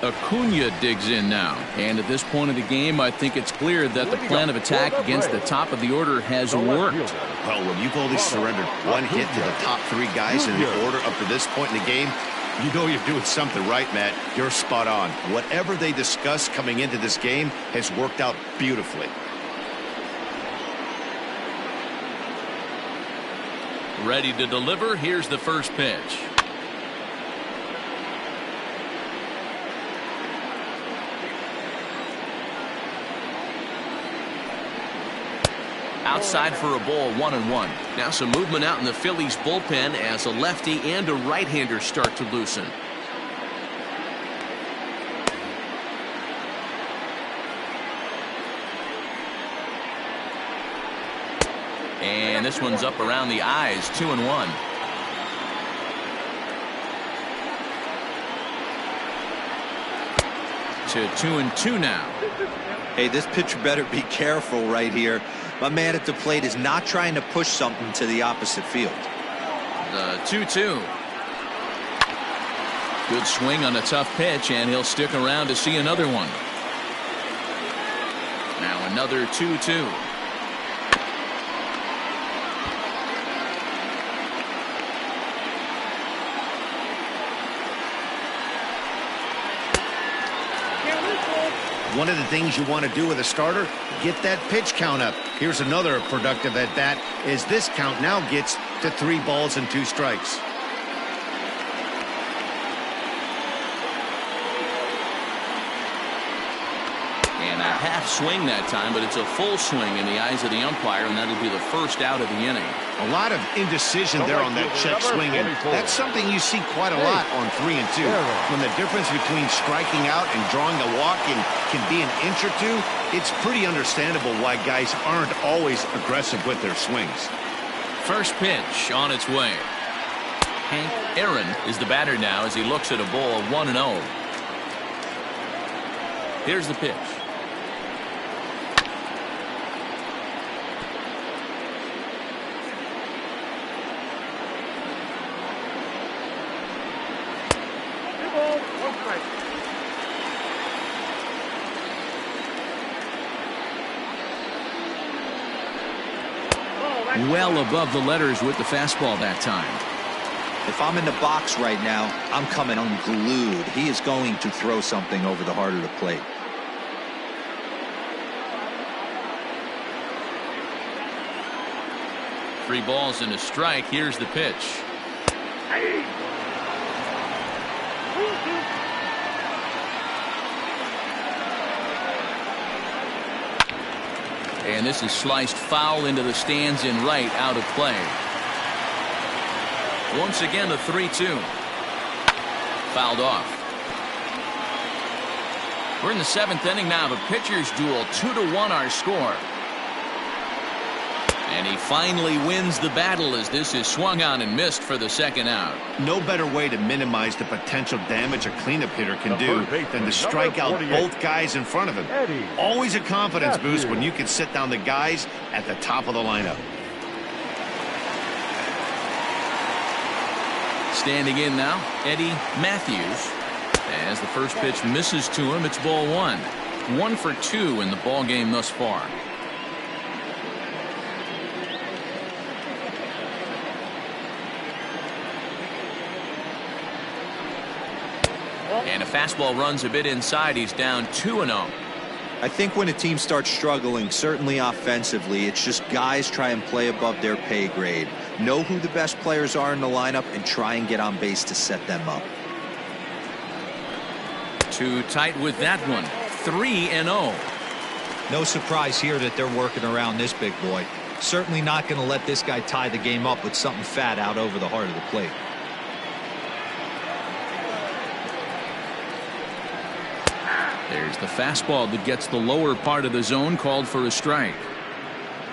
Acuna digs in now, and at this point of the game I think it's clear that the plan of attack against the top of the order has worked. Well, when you've only surrendered one hit to the top 3 guys in the order up to this point in the game, you know you're doing something right, Matt. You're spot on. Whatever they discussed coming into this game has worked out beautifully. Ready to deliver. Here's the first pitch. Outside for a ball, 1-1. Now some movement out in the Phillies bullpen as a lefty and a right-hander start to loosen. And this one's up around the eyes, 2-1. To 2-2 now. Hey, this pitcher better be careful right here. My man at the plate is not trying to push something to the opposite field. The 2-2. Good swing on a tough pitch, and he'll stick around to see another one. Now another 2-2. One of the things you want to do with a starter, get that pitch count up. Here's another productive at bat as this count now gets to 3 balls and 2 strikes. And a half swing that time, but it's a full swing in the eyes of the umpire, and that'll be the first out of the inning. A lot of indecision there on that check swing, and that's something you see quite a lot on 3 and 2. When the difference between striking out and drawing a walk can be an inch or 2, it's pretty understandable why guys aren't always aggressive with their swings. First pitch on its way. Hank Aaron is the batter now as he looks at a ball 1-0. Here's the pitch. Well above the letters with the fastball that time. If I'm in the box right now, I'm coming unglued. He is going to throw something over the heart of the plate. Three balls and a strike. Here's the pitch. And this is sliced foul into the stands in right, out of play. Once again, a 3-2. Fouled off. We're in the 7th inning now of a pitcher's duel. 2-1 our score. And he finally wins the battle as this is swung on and missed for the second out. No better way to minimize the potential damage a cleanup hitter can do than to strike out both guys in front of him. Always a confidence boost when you can sit down the guys at the top of the lineup. Standing in now, Eddie Matthews. As the first pitch misses to him, it's ball 1. 1 for 2 in the ball game thus far. And a fastball runs a bit inside. He's down 2-0. I think when a team starts struggling, certainly offensively, it's just guys try and play above their pay grade. Know who the best players are in the lineup and try and get on base to set them up. Too tight with that one. 3-0. No surprise here that they're working around this big boy. Certainly not going to let this guy tie the game up with something fat out over the heart of the plate. There's the fastball that gets the lower part of the zone, called for a strike.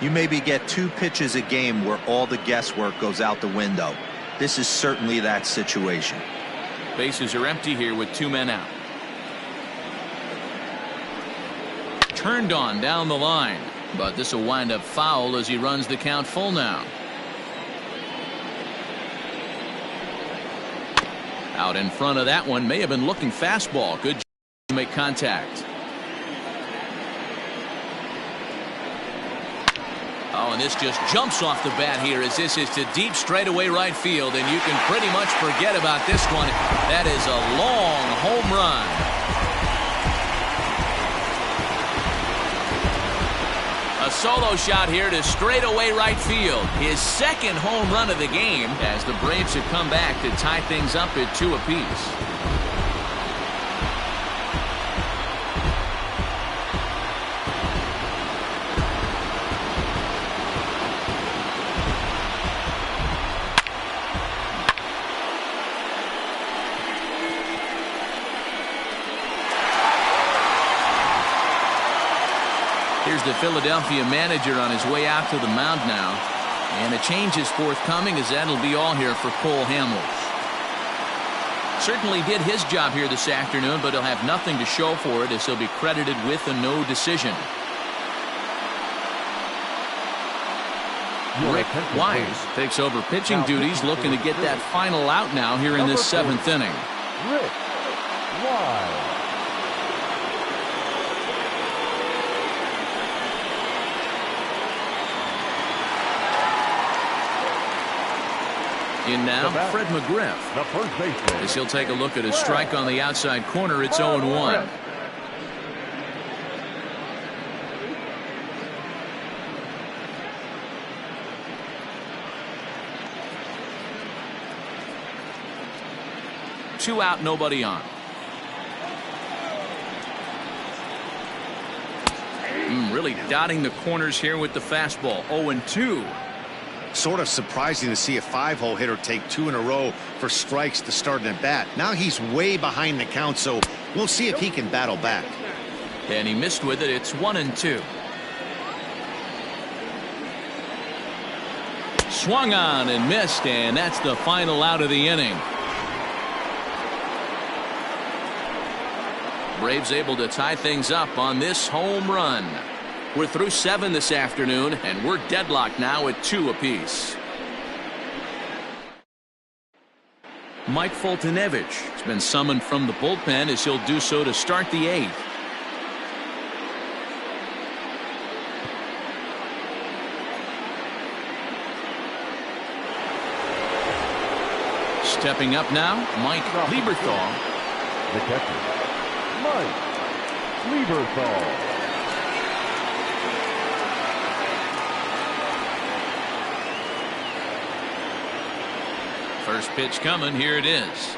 You maybe get 2 pitches a game where all the guesswork goes out the window. This is certainly that situation. Bases are empty here with 2 men out. Turned on down the line, but this will wind up foul as he runs the count full now. Out in front of that one, may have been looking fastball. Good job to make contact. Oh, and this just jumps off the bat here as this is to deep straightaway right field, and you can pretty much forget about this one. That is a long home run. A solo shot here to straightaway right field. His second home run of the game as the Braves have come back to tie things up at 2 apiece. Here's the Philadelphia manager on his way out to the mound now. And a change is forthcoming as that'll be all here for Cole Hamels. Certainly did his job here this afternoon, but he'll have nothing to show for it as he'll be credited with a no decision. Rick Wise takes over pitching duties, looking to get that final out now here in this 7th inning. Rick Wise. In now, Fred McGriff. The first baseman. As he'll take a look at a strike on the outside corner, it's 0-1. Two out, nobody on. Really dotting the corners here with the fastball. 0-2. Sort of surprising to see a 5-hole hitter take 2 in a row for strikes to start an at bat. Now he's way behind the count, so we'll see if he can battle back. And he missed with it. It's 1-2. Swung on and missed, and that's the final out of the inning. Braves able to tie things up on this home run. We're through 7 this afternoon, and we're deadlocked now at 2 apiece. Mike Foltynewicz has been summoned from the bullpen as he'll do so to start the 8th. Stepping up now, Mike Lieberthal. The catcher, Mike Lieberthal. First pitch coming. Here it is.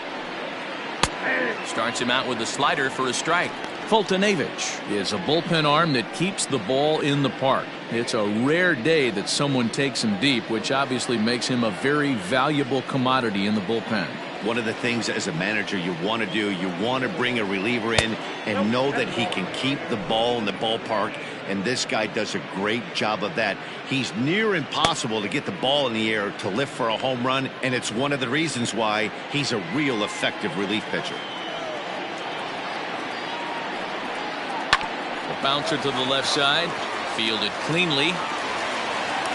Starts him out with a slider for a strike. Fultonavich is a bullpen arm that keeps the ball in the park. It's a rare day that someone takes him deep, which obviously makes him a very valuable commodity in the bullpen. One of the things as a manager you want to do, you want to bring a reliever in and know that he can keep the ball in the ballpark, and this guy does a great job of that. He's near impossible to get the ball in the air to lift for a home run, and it's one of the reasons why he's a real effective relief pitcher. A bouncer to the left side, fielded cleanly.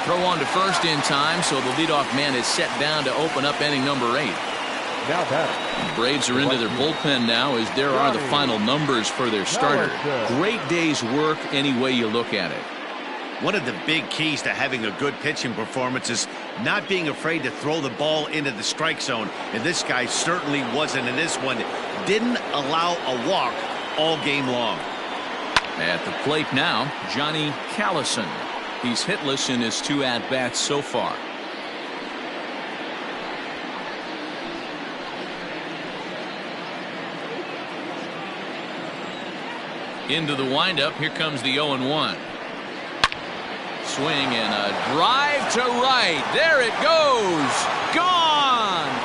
Throw on to first in time, so the leadoff man is set down to open up inning number 8. Now that Braves are into their bullpen now, as there are the final numbers for their starter. Great day's work any way you look at it. One of the big keys to having a good pitching performance is not being afraid to throw the ball into the strike zone, and this guy certainly wasn't in this one. Didn't allow a walk all game long. At the plate now, Johnny Callison. He's hitless in his 2 at-bats so far. Into the windup. Here comes the 0-1. Swing and a drive to right. There it goes. Gone.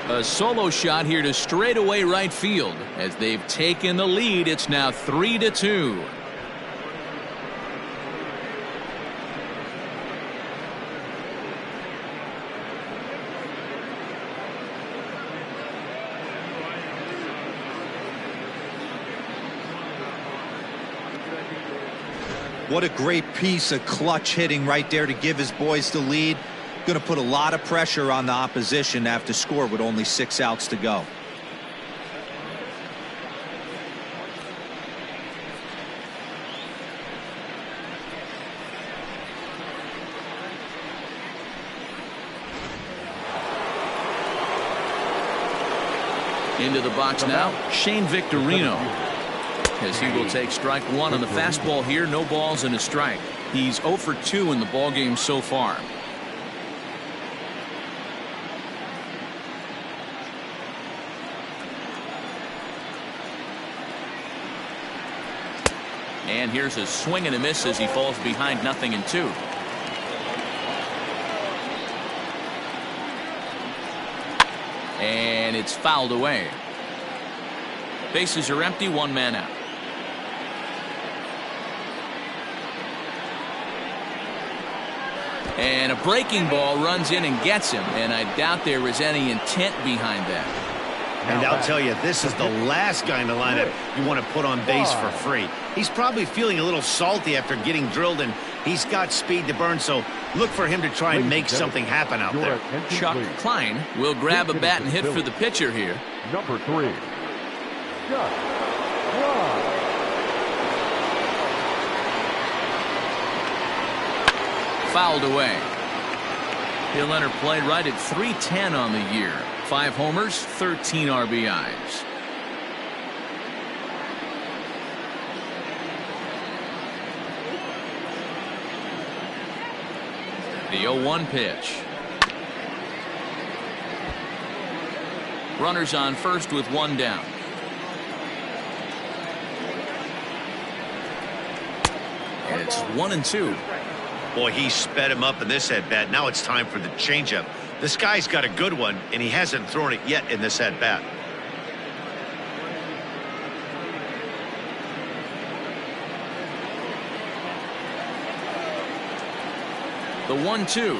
A solo shot here to straightaway right field. As they've taken the lead, it's now 3-2. What a great piece of clutch hitting right there to give his boys the lead. Going to put a lot of pressure on the opposition to have to score with only 6 outs to go. Into the box now, Shane Victorino, as he will take strike 1 on the fastball here. No balls and a strike. He's 0 for 2 in the ballgame so far. And here's a swing and a miss as he falls behind 0-2. And it's fouled away. Bases are empty, 1 man out. And a breaking ball runs in and gets him, and I doubt there was any intent behind that. And I'll tell you, this is the last guy in the lineup you want to put on base for free. He's probably feeling a little salty after getting drilled, and he's got speed to burn, so look for him to try and make something happen out there. Chuck Klein will grab a bat and hit for the pitcher here. Number 3, Chuck Klein. Fouled away. He'll enter play right at .310 on the year. 5 homers, 13 RBIs. The 0-1 pitch. Runners on first with 1 down. And it's 1-2. Boy, he sped him up in this at-bat. Now it's time for the changeup. This guy's got a good one, and he hasn't thrown it yet in this at-bat. The 1-2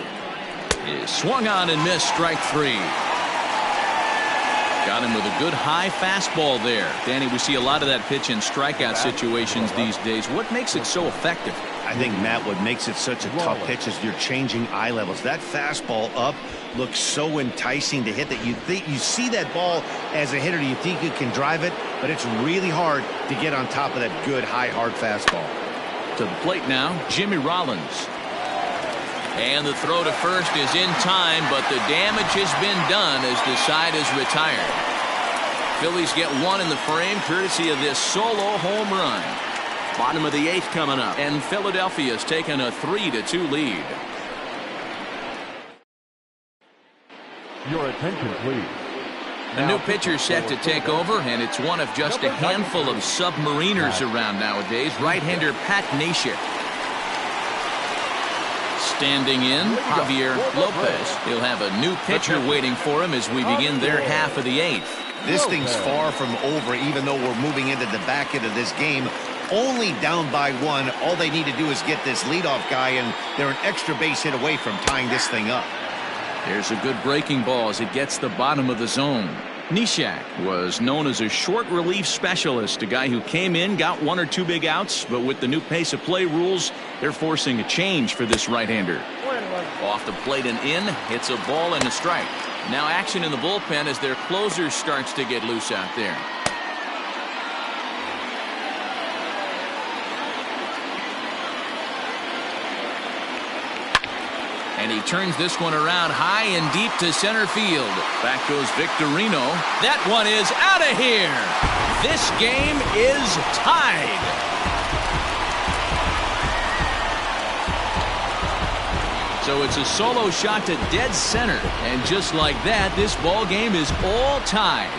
is swung on and missed. Strike 3. Got him with a good high fastball there. Danny, we see a lot of that pitch in strikeout situations these days. What makes it so effective? I think, Matt, what makes it such a tough pitch is you're changing eye levels. That fastball up looks so enticing to hit that you see that ball as a hitter, you think you can drive it, but it's really hard to get on top of that good high hard fastball. To the plate now, Jimmy Rollins. And the throw to first is in time, but the damage has been done as the side is retired. Phillies get one in the frame courtesy of this solo home run. Bottom of the 8th coming up, and Philadelphia's taken a 3-2 lead. Your attention, please. A new pitcher set to take over, and it's one of just a handful of submariners around nowadays. Right-hander Pat Neshek. Standing in, Javier Lopez. He'll have a new pitcher waiting for him as we begin their half of the 8th. This thing's far from over, even though we're moving into the back end of this game. Only down by 1. All they need to do is get this leadoff guy, and they're an extra base hit away from tying this thing up. There's a good breaking ball as it gets the bottom of the zone. Neshek was known as a short relief specialist, a guy who came in, got 1 or 2 big outs, but with the new pace of play rules, they're forcing a change for this right-hander. Off the plate and in, hits a ball and a strike. Now action in the bullpen as their closer starts to get loose out there. And he turns this one around high and deep to center field. Back goes Victorino. That one is out of here. This game is tied. So it's a solo shot to dead center. And just like that, this ball game is all tied.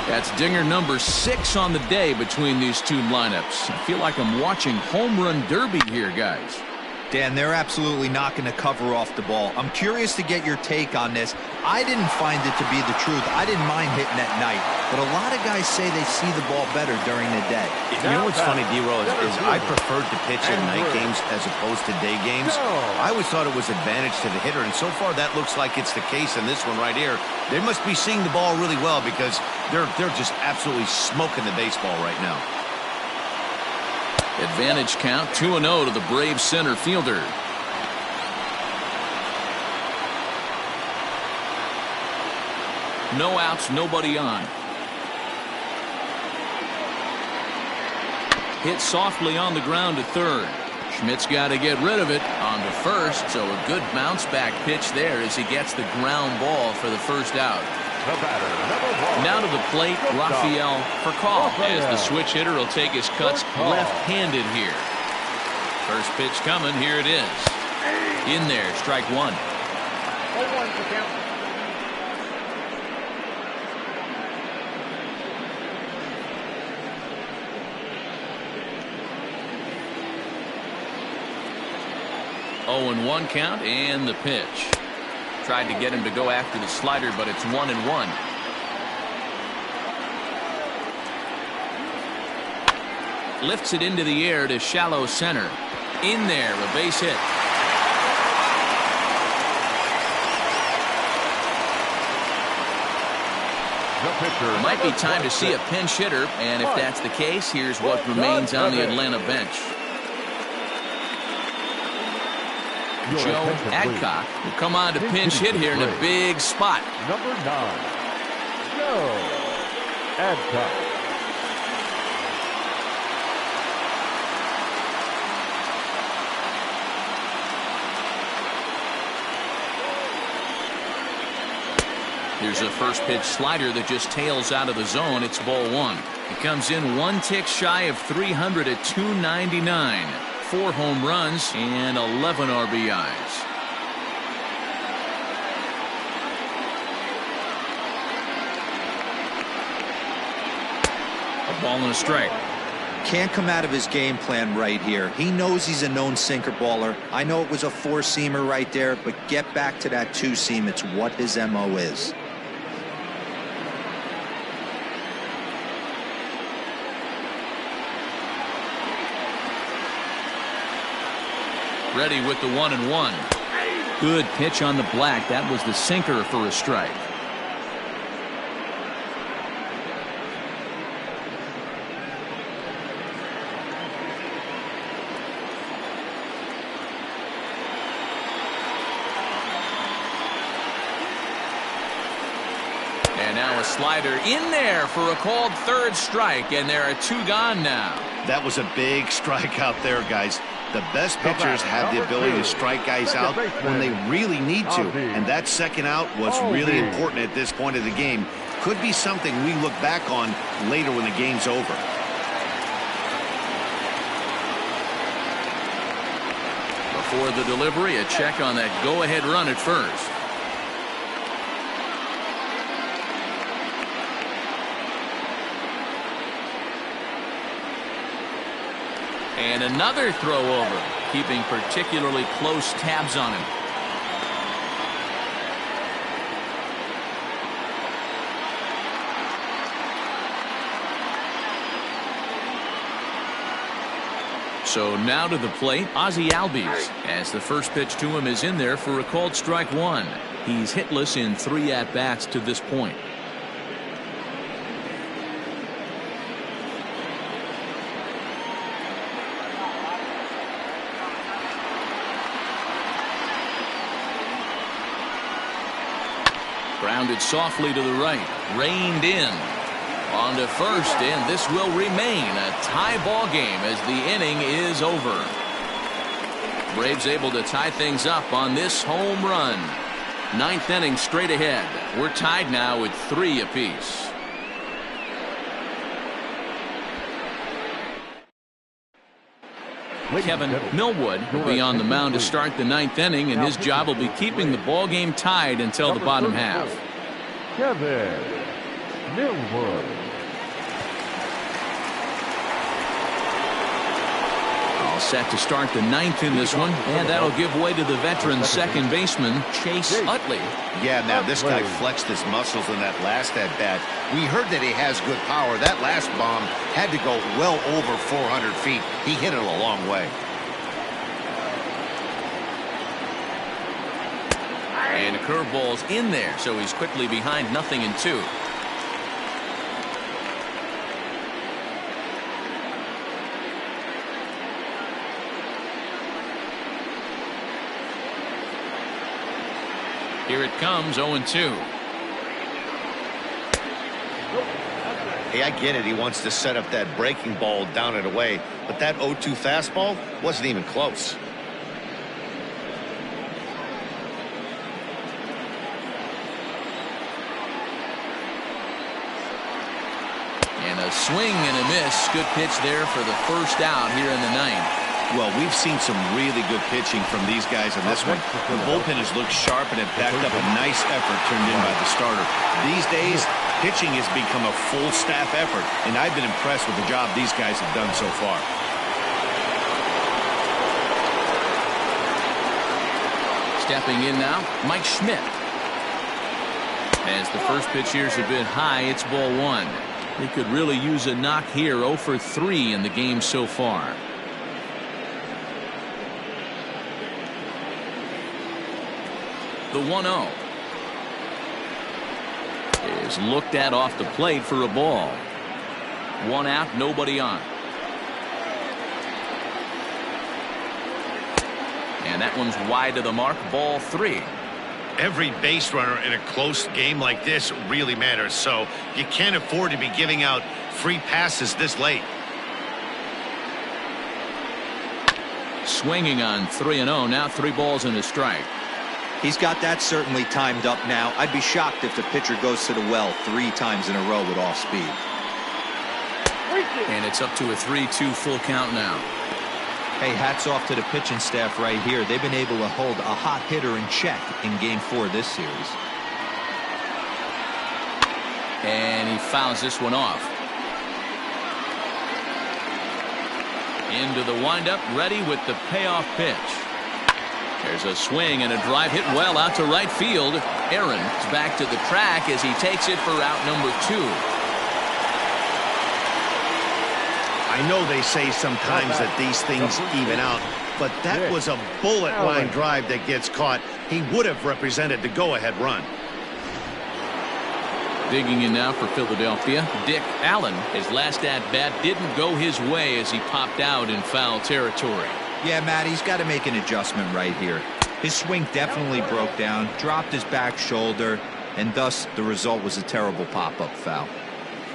That's dinger number 6 on the day between these two lineups. I feel like I'm watching home run derby here, guys. Dan, they're absolutely not going to cover off the ball. I'm curious to get your take on this. I didn't find it to be the truth. I didn't mind hitting at night, but a lot of guys say they see the ball better during the day. You know what's funny, D-Roll, is I preferred to pitch in night games as opposed to day games. I always thought it was advantage to the hitter, and so far that looks like it's the case in this one right here. They must be seeing the ball really well because they're just absolutely smoking the baseball right now. Advantage count 2-0 to the Braves center fielder. No outs, nobody on. Hit softly on the ground to third. Schmidt's got to get rid of it on to first, so a good bounce back pitch there as he gets the ground ball for the first out. Now to the plate, Rafael Furcal, as the switch hitter will take his cuts left-handed here. First pitch coming, here it is. In there, strike 1. 0-1 for count. Oh, and 1 count, and the pitch. Tried to get him to go after the slider, but it's 1-1. Lifts it into the air to shallow center. In there, a base hit. Might be time to see a pinch hitter, and if that's the case, here's what remains on the Atlanta bench. Joe Adcock will come on to pinch hit here in a big spot. Number 9, Joe Adcock. Here's a first pitch slider that just tails out of the zone. It's ball 1. It comes in 1 tick shy of 300 at 299. 4 home runs and 11 RBIs. A ball and a strike. Can't come out of his game plan right here. He knows he's a known sinker baller. I know it was a 4-seamer right there, but get back to that 2-seam. It's what his MO is. Ready with the 1-1. Good pitch on the black. That was the sinker for a strike. And now a slider in there for a called third strike, and there are 2 gone now. That was a big strikeout there, guys. The best pitchers have the ability to strike guys out when they really need to, and that second out was really important at this point of the game. Could be something we look back on later when the game's over. Before the delivery, a check on that go-ahead run at first. And another throw over, keeping particularly close tabs on him. So now to the plate, Ozzie Albies, as the first pitch to him is in there for a called strike 1. He's hitless in 3 at-bats to this point. Grounded softly to the right, reined in. On to first, and this will remain a tie ball game as the inning is over. Braves able to tie things up on this home run. 9th inning straight ahead. We're tied now at 3 apiece. Kevin Millwood will be on the mound to start the 9th inning, and his job will be keeping the ball game tied until the bottom half. Kevin Millwood. All set to start the 9th in this one, and that'll give way to the veteran second baseman Chase Utley. Yeah, man, this guy flexed his muscles in that last at-bat. We heard that he has good power. That last bomb had to go well over 400 feet. He hit it a long way. And a curveball's in there, so he's quickly behind 0-2. Here it comes, 0-2. Hey, I get it. He wants to set up that breaking ball down and away, but that 0-2 fastball wasn't even close. And a swing and a miss. Good pitch there for the first out here in the 9th. Well, we've seen some really good pitching from these guys in this one. The bullpen has looked sharp and it backed up a nice effort turned in by the starter. These days, pitching has become a full staff effort, and I've been impressed with the job these guys have done so far. Stepping in now, Mike Schmidt. As the first pitch here's a bit high, it's ball 1. They could really use a knock here. 0 for 3 in the game so far. The 1-0 is looked at off the plate for a ball. 1 out, nobody on. And that one's wide of the mark, ball 3. Every base runner in a close game like this really matters, so you can't afford to be giving out free passes this late. Swinging on 3-0, now 3 balls and a strike. He's got that certainly timed up now. I'd be shocked if the pitcher goes to the well 3 times in a row with off speed. And it's up to a 3-2 full count now. Hey, hats off to the pitching staff right here. They've been able to hold a hot hitter in check in Game 4 of this series. And he fouls this one off. Into the windup, ready with the payoff pitch. There's a swing and a drive hit well out to right field. Aaron is back to the track as he takes it for out number 2. I know they say sometimes that these things even out, but that was a bullet line drive that gets caught. He would have represented the go-ahead run. Digging in now for Philadelphia, Dick Allen. His last at-bat didn't go his way as he popped out in foul territory. Yeah, Matt, he's got to make an adjustment right here. His swing definitely broke down, dropped his back shoulder. and thus the result was a terrible pop-up foul.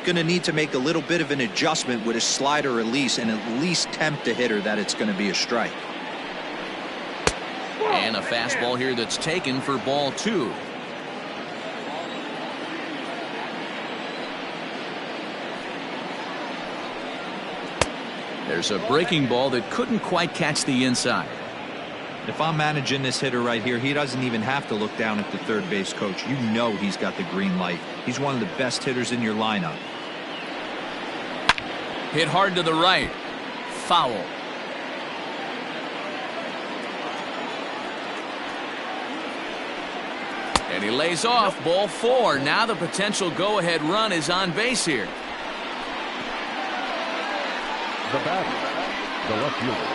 Going to need to make a little bit of an adjustment with his slider release and at least tempt the hitter that it's going to be a strike. And a fastball here that's taken for ball 2. There's a breaking ball that couldn't quite catch the inside. If I'm managing this hitter right here, he doesn't even have to look down at the third base coach. You know he's got the green light. He's one of the best hitters in your lineup. Hit hard to the right. Foul. And he lays off. Ball 4. Now the potential go-ahead run is on base here. The batter, the left fielder.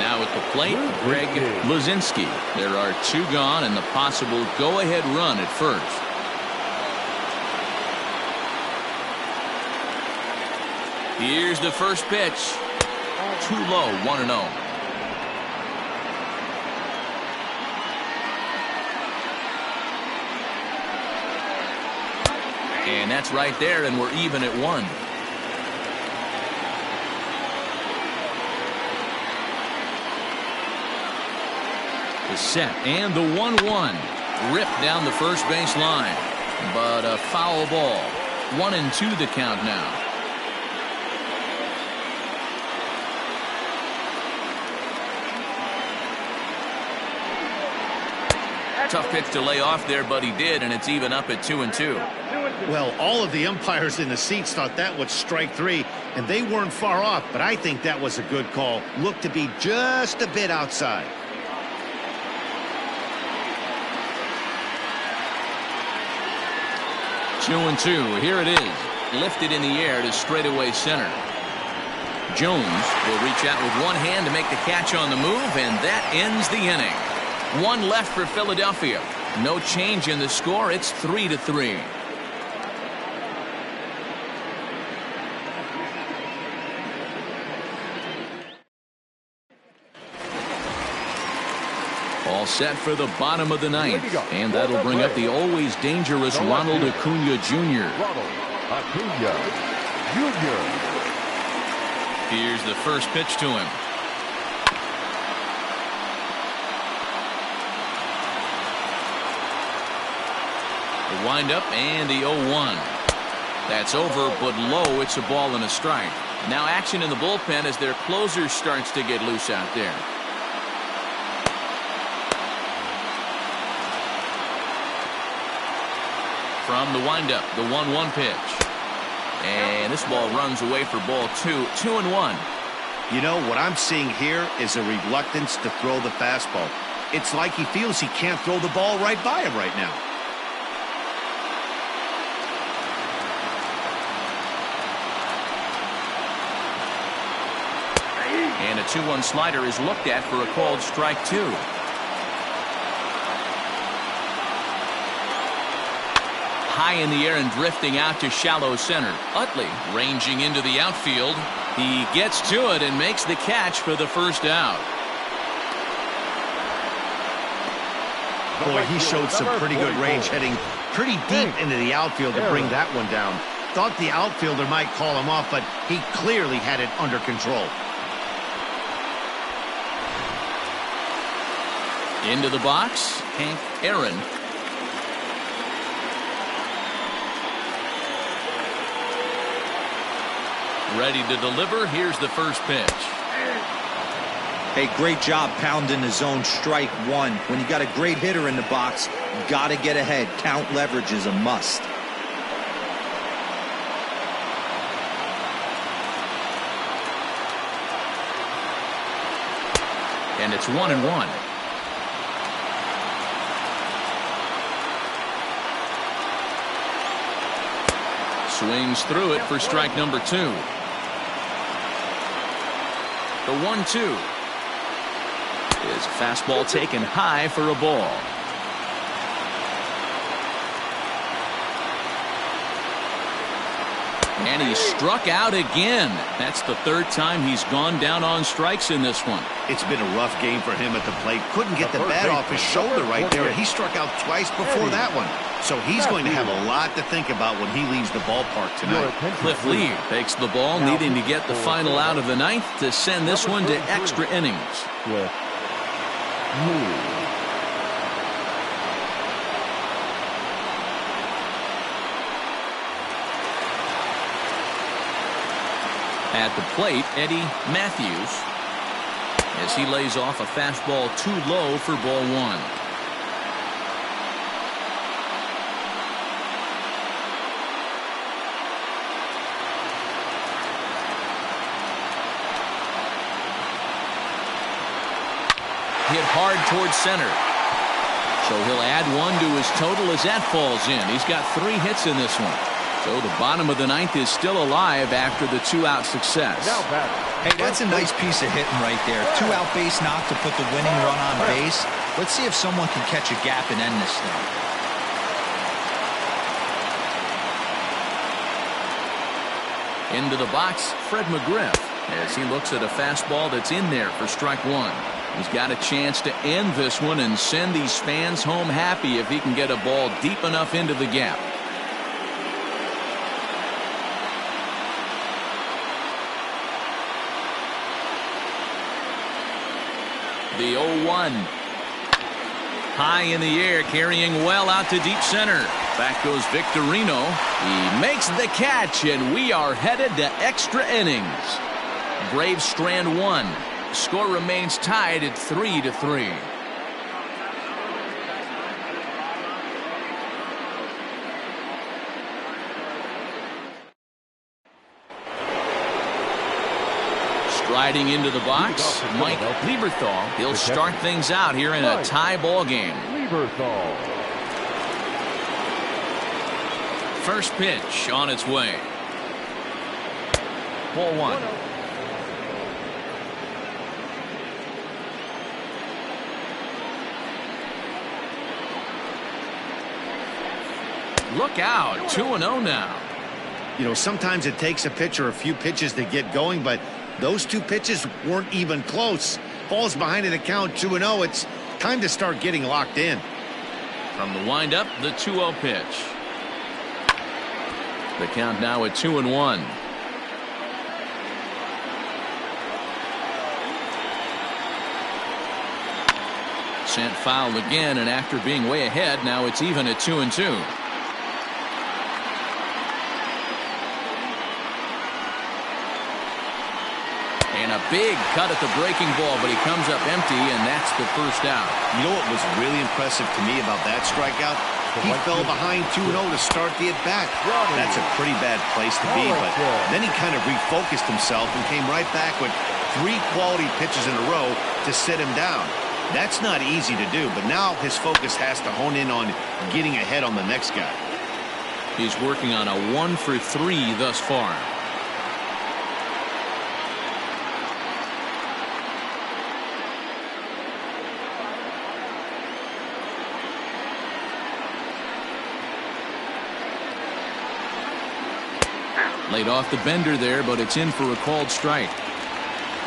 Now at the plate, Greg Luzinski. There are 2 gone and the possible go-ahead run at first. Here's the first pitch. Too low, 1-0. And that's right there, and we're even at 1. The set and the 1-1. Ripped down the first base line. But a foul ball. 1-2 the count now. Tough pitch to lay off there, but he did, and it's even up at 2-2. Well, all of the umpires in the seats thought that was strike 3, and they weren't far off, but I think that was a good call. Looked to be just a bit outside. Two and 2. Here it is. Lifted in the air to straightaway center. Jones will reach out with one hand to make the catch on the move, and that ends the inning. 1 left for Philadelphia. No change in the score. It's 3-3. All set for the bottom of the 9th. And that'll bring up the always dangerous Ronald Acuna Jr. Ronald Acuna Jr. Here's the first pitch to him. The windup and the 0-1. That's over, but low. It's a ball and a strike. Now action in the bullpen as their closer starts to get loose out there. From the windup, the 1-1 pitch. And this ball runs away for ball 2. 2-1. You know, what I'm seeing here is a reluctance to throw the fastball. It's like he feels he can't throw the ball right by him right now. And a 2-1 slider is looked at for a called strike 2. High in the air and drifting out to shallow center. Utley ranging into the outfield. He gets to it and makes the catch for the first out. Boy, he showed some pretty good range, heading pretty deep into the outfield to bring that one down. Thought the outfielder might call him off, but he clearly had it under control. Into the box, Hank Aaron. Ready to deliver. Here's the first pitch. Hey, great job pounding the zone. Strike 1. When you got a great hitter in the box, you got to get ahead. Count leverage is a must. And it's 1-1. Swings through it for strike number 2. The 1-2 is a fastball taken high for a ball. And he struck out again. That's the third time he's gone down on strikes in this one. It's been a rough game for him at the plate. Couldn't get the bat off his shoulder right there. He struck out twice before that one. So he's going to have a lot to think about when he leaves the ballpark tonight. Cliff Lee takes the ball, needing to get the final out of the ninth to send this one to extra innings. Cliff Lee. At the plate, Eddie Matthews, as he lays off a fastball too low for ball one. Hit hard towards center. So he'll add one to his total as that falls in. He's got 3 hits in this one. So the bottom of the ninth is still alive after the 2-out success. Hey, that's a nice piece of hitting right there. 2-out base knock to put the winning run on base. Let's see if someone can catch a gap and end this thing. Into the box, Fred McGriff, as he looks at a fastball that's in there for strike one. He's got a chance to end this one and send these fans home happy if he can get a ball deep enough into the gap. The 0-1. High in the air, carrying well out to deep center. Back goes Victorino. He makes the catch, and we are headed to extra innings. Braves strand one. Score remains tied at 3-3. Striding into the box, Mike Lieberthal. He'll start things out here in a tie ball game. Lieberthal. First pitch on its way. Ball one. Look out, 2-0 now. You know, sometimes it takes a pitcher a few pitches to get going, but those 2 pitches weren't even close. Falls behind in the count 2-0. It's time to start getting locked in. From the windup, the 2-0 pitch. The count now at 2-1. Sent foul again, and after being way ahead, now it's even at 2-2. And a big cut at the breaking ball, but he comes up empty, and that's the first out. You know what was really impressive to me about that strikeout? He fell behind 2-0 to start the at-bat. That's a pretty bad place to be, but then he kind of refocused himself and came right back with 3 quality pitches in a row to sit him down. That's not easy to do, but now his focus has to hone in on getting ahead on the next guy. He's working on a 1 for 3 thus far. Laid off the bender there, but it's in for a called strike.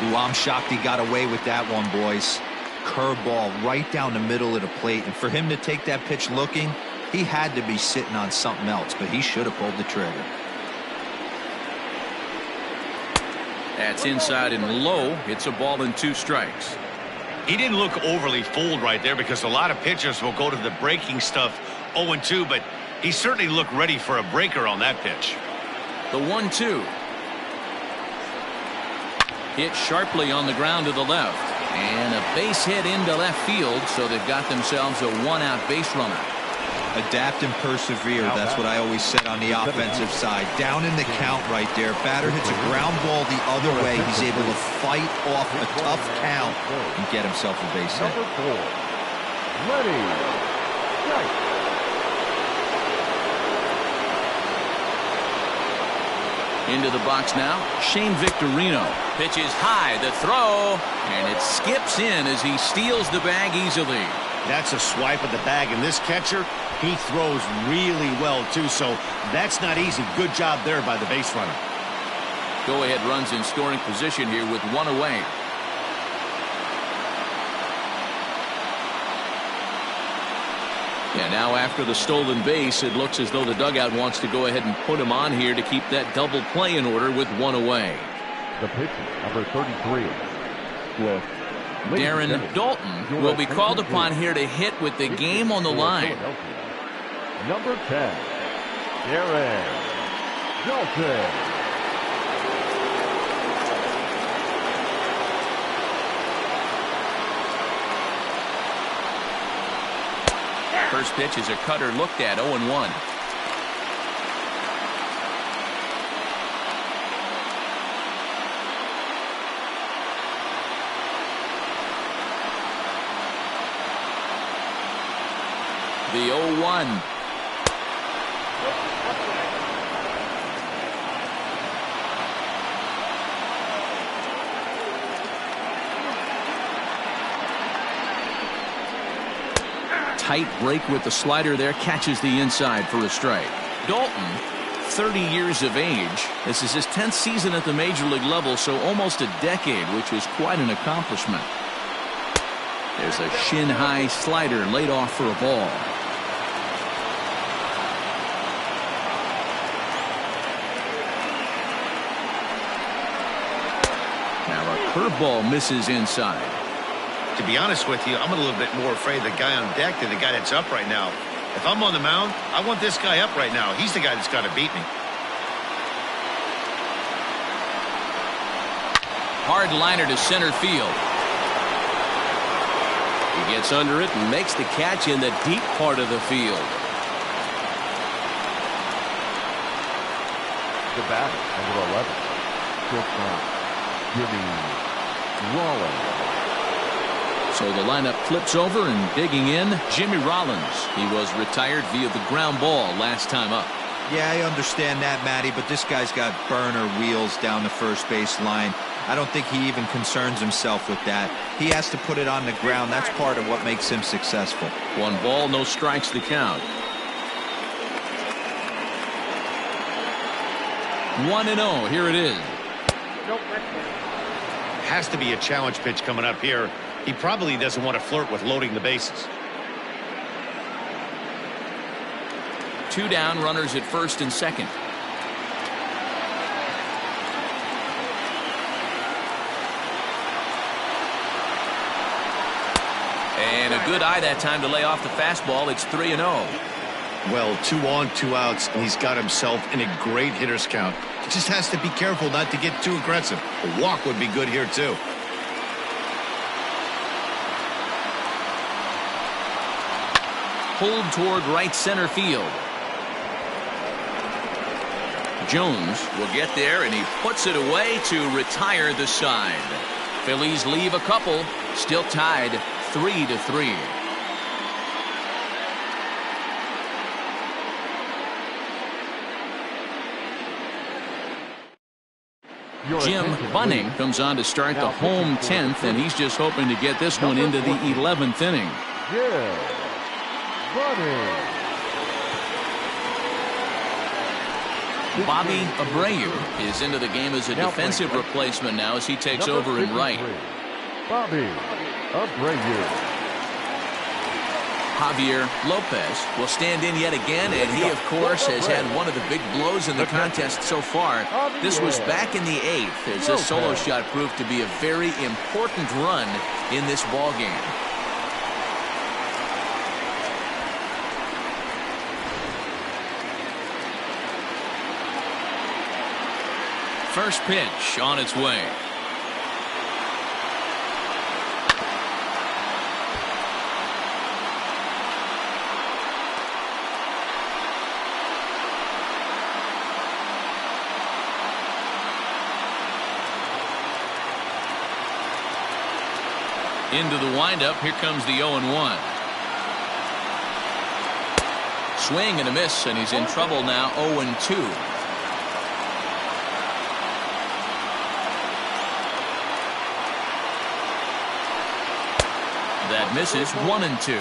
Ooh, I'm shocked he got away with that one, boys. Curveball right down the middle of the plate, and for him to take that pitch looking, he had to be sitting on something else, but he should have pulled the trigger. That's inside and low. It's a ball and 2 strikes. He didn't look overly fooled right there, because a lot of pitchers will go to the breaking stuff 0-2, but he certainly looked ready for a breaker on that pitch. The 1-2. Hit sharply on the ground to the left. And a base hit into left field, so they've got themselves a 1-out base runner. Adapt and persevere. That's what I always said on the offensive side. Down in the count right there. Batter hits a ground ball the other way. He's able to fight off a tough count and get himself a base hit. Number 4. Ready. Strike. Into the box now, Shane Victorino. Pitches high, the throw, and it skips in as he steals the bag easily. That's a swipe of the bag, and this catcher, he throws really well, too, so that's not easy. Good job there by the base runner. Go-ahead runs in scoring position here with one away. Yeah, now after the stolen base, it looks as though the dugout wants to go ahead and put him on here to keep that double play in order with one away. The pitcher, number 33. With Darren Dalton will be called upon here to hit with the game on the line. Number 10, Darren Dalton. First pitch is a cutter looked at, 0-1. The 0-1. Tight break with the slider there, catches the inside for a strike. Dalton, 30 years of age. This is his 10th season at the major league level, so almost a decade, which is quite an accomplishment. There's a shin-high slider laid off for a ball. Now a curveball misses inside. To be honest with you, I'm a little bit more afraid of the guy on deck than the guy that's up right now. If I'm on the mound, I want this guy up right now. He's the guy that's got to beat me. Hard liner to center field. He gets under it and makes the catch in the deep part of the field. The batter, number 11. Shortstop, Jimmy Rollins. So the lineup flips over, and digging in, Jimmy Rollins. He was retired via the ground ball last time up. Yeah, I understand that, Matty, but this guy's got burner wheels down the first base line. I don't think he even concerns himself with that. He has to put it on the ground. That's part of what makes him successful. 1 ball, no strikes the count. 1-0. Here it is. Has to be a challenge pitch coming up here. He probably doesn't want to flirt with loading the bases. 2 down, runners at first and second. And a good eye that time to lay off the fastball. It's 3-0. Well, 2 on, 2 outs, and he's got himself in a great hitter's count. He just has to be careful not to get too aggressive. A walk would be good here, too. Pulled toward right center field. Jones will get there, and he puts it away to retire the side. Phillies leave a couple, still tied 3-3. Jim Bunning comes on to start the home 10th, and he's just hoping to get this one into the 11th inning. Yeah. Bobby Abreu is into the game as a defensive replacement now as he takes over in right. Bobby Abreu. Javier Lopez will stand in yet again, and he, of course, has had one of the big blows in the contest so far. This was back in the 8th as this solo shot proved to be a very important run in this ball game. First pitch on its way. Into the windup. Here comes the 0-1. Swing and a miss, and he's in trouble now. 0-2. That misses. 1-2.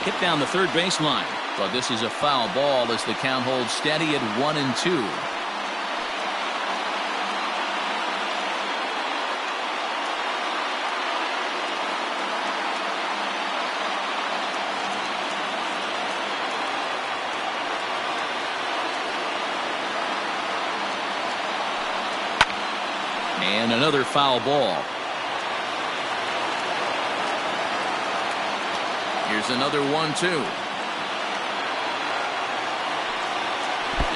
Hit down the third baseline, but this is a foul ball as the count holds steady at 1-2. And another foul ball. Here's another 1-2.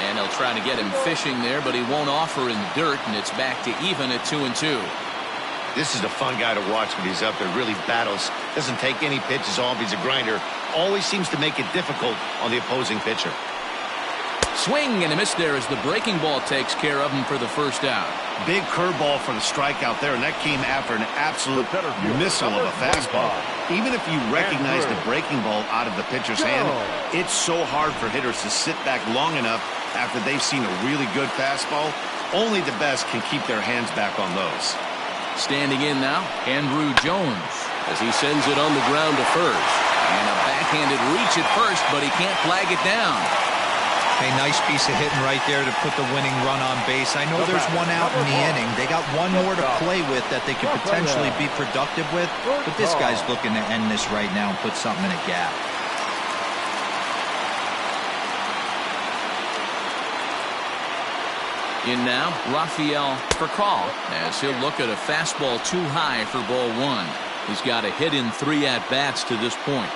And he'll try to get him fishing there, but he won't offer in the dirt, and it's back to even at 2-2. This is a fun guy to watch when he's up there. Really battles. Doesn't take any pitches off. He's a grinder. Always seems to make it difficult on the opposing pitcher. Swing and a miss there as the breaking ball takes care of him for the first out. Big curveball for the strikeout there, and that came after an absolute missile of a fastball. Even if you recognize the breaking ball out of the pitcher's hand, it's so hard for hitters to sit back long enough after they've seen a really good fastball. Only the best can keep their hands back on those. Standing in now, Andrew Jones, as he sends it on the ground to first. And a backhanded reach at first, but he can't flag it down. A nice piece of hitting right there to put the winning run on base. I know there's one out in the inning. They got one more to play with that they could potentially be productive with, but this guy's looking to end this right now and put something in a gap. In now, Rafael Furcal, as he'll look at a fastball too high for ball one. He's got a hit in 3 at-bats to this point.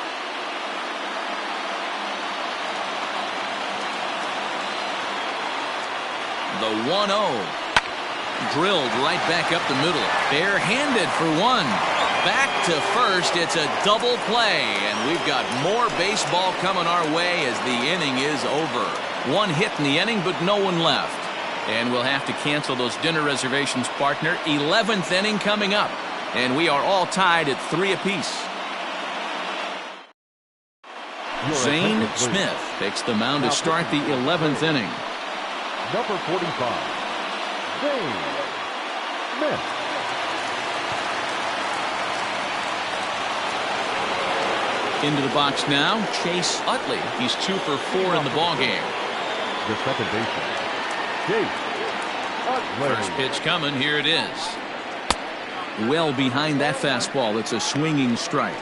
The 1-0. Drilled right back up the middle. Bare-handed for one. Back to first. It's a double play. And we've got more baseball coming our way as the inning is over. One hit in the inning, but no one left. And we'll have to cancel those dinner reservations, partner. 11th inning coming up. And we are all tied at 3 apiece. Zane Smith takes the mound to start the 11th inning. Number 45, Zane Smith. Into the box now, Chase Utley. He's 2 for 4 in the ballgame. The second baseman, Chase Utley. First pitch coming. Here it is. Well behind that fastball. It's a swinging strike.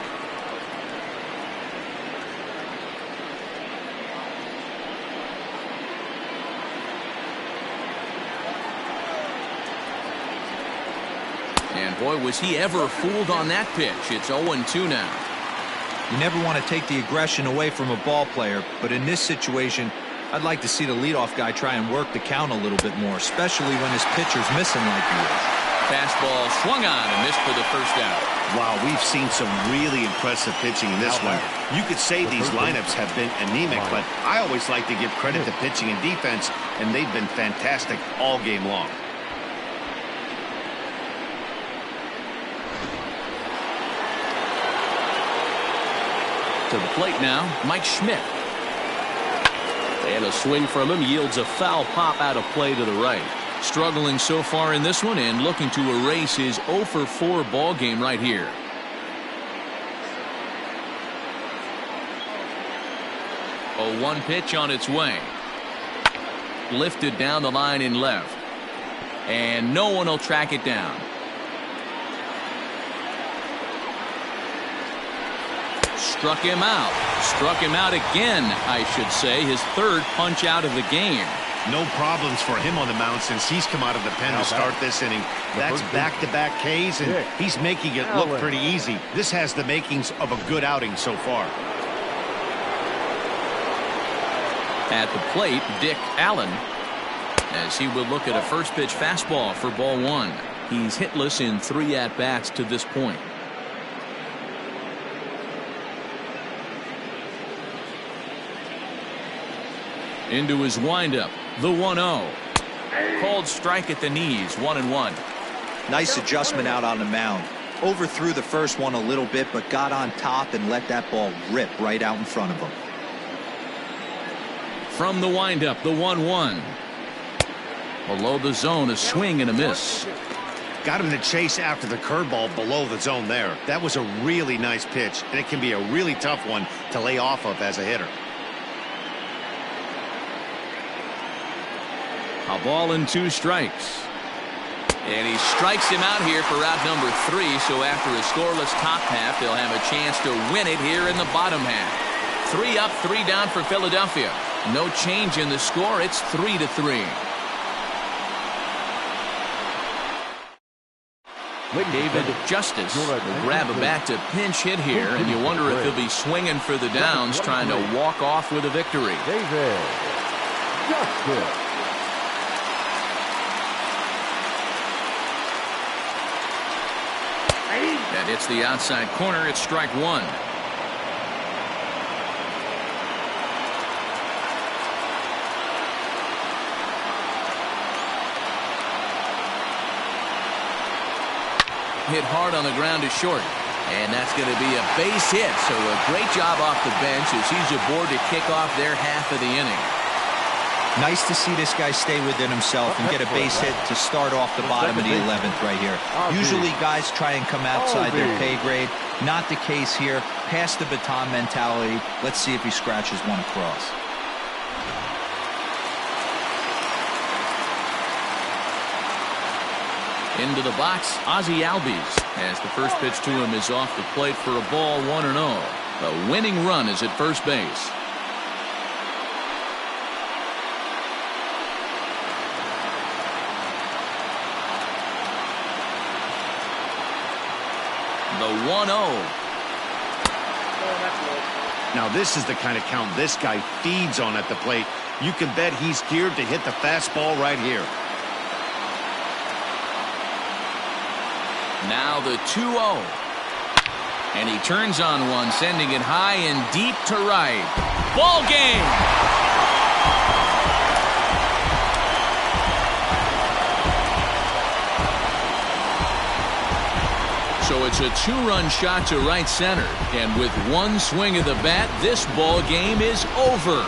And boy, was he ever fooled on that pitch. It's 0-2 now. You never want to take the aggression away from a ball player, but in this situation, I'd like to see the leadoff guy try and work the count a little bit more, especially when his pitcher's missing like he is. Fastball swung on and missed for the first out. Wow, we've seen some really impressive pitching in this one. You could say these lineups have been anemic, but I always like to give credit to pitching and defense, and they've been fantastic all game long. To the plate now, Mike Schmidt. And a swing from him yields a foul pop out of play to the right. Struggling so far in this one and looking to erase his 0 for 4 ball game right here. A 1 pitch on its way. Lifted down the line in left. And no one will track it down. Struck him out. Struck him out again, I should say. His 3rd punch out of the game. No problems for him on the mound since he's come out of the pen to start this inning. That's back-to-back Ks, and he's making it look pretty easy. This has the makings of a good outing so far. At the plate, Dick Allen, as he will look at a first pitch fastball for ball one. He's hitless in 3 at-bats to this point. Into his windup, the 1-0. Called strike at the knees, 1-1. Nice adjustment out on the mound. Overthrew the first one a little bit, but got on top and let that ball rip right out in front of him. From the windup, the 1-1. Below the zone, a swing and a miss. Got him to chase after the curveball below the zone there. That was a really nice pitch, and it can be a really tough one to lay off of as a hitter. A ball and 2 strikes. And he strikes him out here for out number 3. So after a scoreless top half, they'll have a chance to win it here in the bottom half. 3 up, 3 down for Philadelphia. No change in the score. It's 3-3. David Justice will grab a bat to pinch hit here, and you wonder if he'll be swinging for the downs, trying to walk off with a victory. David Justice. That hits the outside corner. It's strike 1. Hit hard on the ground to short, and that's going to be a base hit. So a great job off the bench as he's aboard to kick off their half of the inning. Nice to see this guy stay within himself and get a base hit to start off the bottom of the 11th right here. Usually guys try and come outside their pay grade. Not the case here. Pass the baton mentality. Let's see if he scratches one across. Into the box, Ozzie Albies, as the first pitch to him is off the plate for a ball, 1-0. The winning run is at first base. The 1-0. Now this is the kind of count this guy feeds on at the plate. You can bet he's geared to hit the fastball right here. Now the 2-0. And he turns on one, sending it high and deep to right. Ball game! So it's a 2-run shot to right center. And with one swing of the bat, this ball game is over.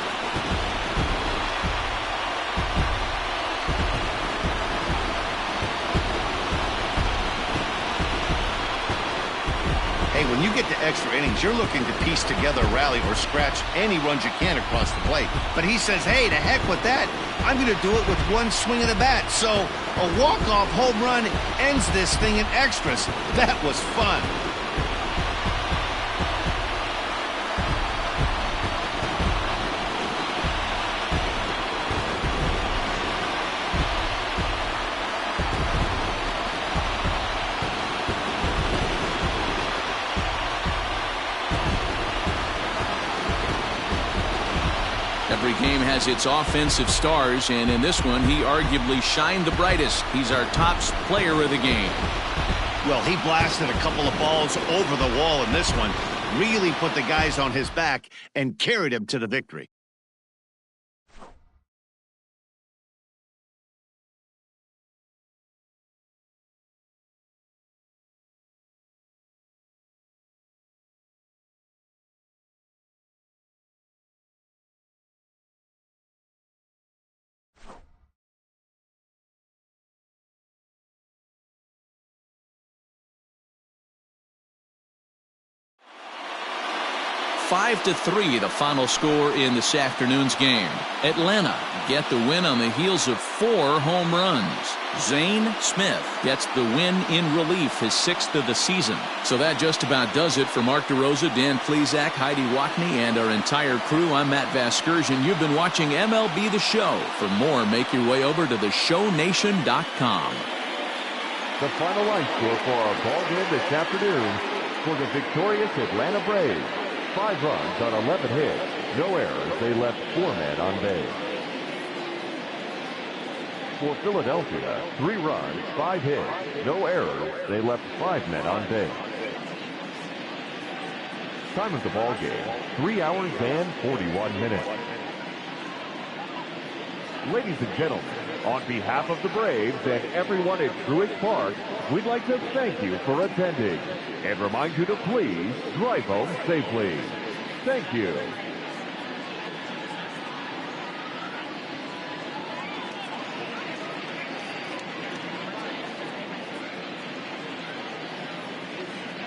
When you get to extra innings, you're looking to piece together a rally or scratch any runs you can across the plate. But he says, hey, to heck with that. I'm going to do it with one swing of the bat. So a walk-off home run ends this thing in extras. That was fun. Every game has its offensive stars, and in this one, he arguably shined the brightest. He's our top player of the game. Well, he blasted a couple of balls over the wall in this one, really put the guys on his back and carried him to the victory. Five to 3, the final score in this afternoon's game. Atlanta get the win on the heels of 4 home runs. Zane Smith gets the win in relief, his 6th of the season. So that just about does it for Mark DeRosa, Dan Plesac, Heidi Wackney, and our entire crew. I'm Matt Vasgersian. You've been watching MLB The Show. For more, make your way over to theshownation.com. The final line score for our ball game this afternoon for the victorious Atlanta Braves. 5 runs on 11 hits, no errors. They left 4 men on base. For Philadelphia, 3 runs, 5 hits, no errors. They left 5 men on base. Time of the ball game, 3 hours and 41 minutes. Ladies and gentlemen, on behalf of the Braves and everyone at Truist Park, we'd like to thank you for attending and remind you to please drive home safely. Thank you.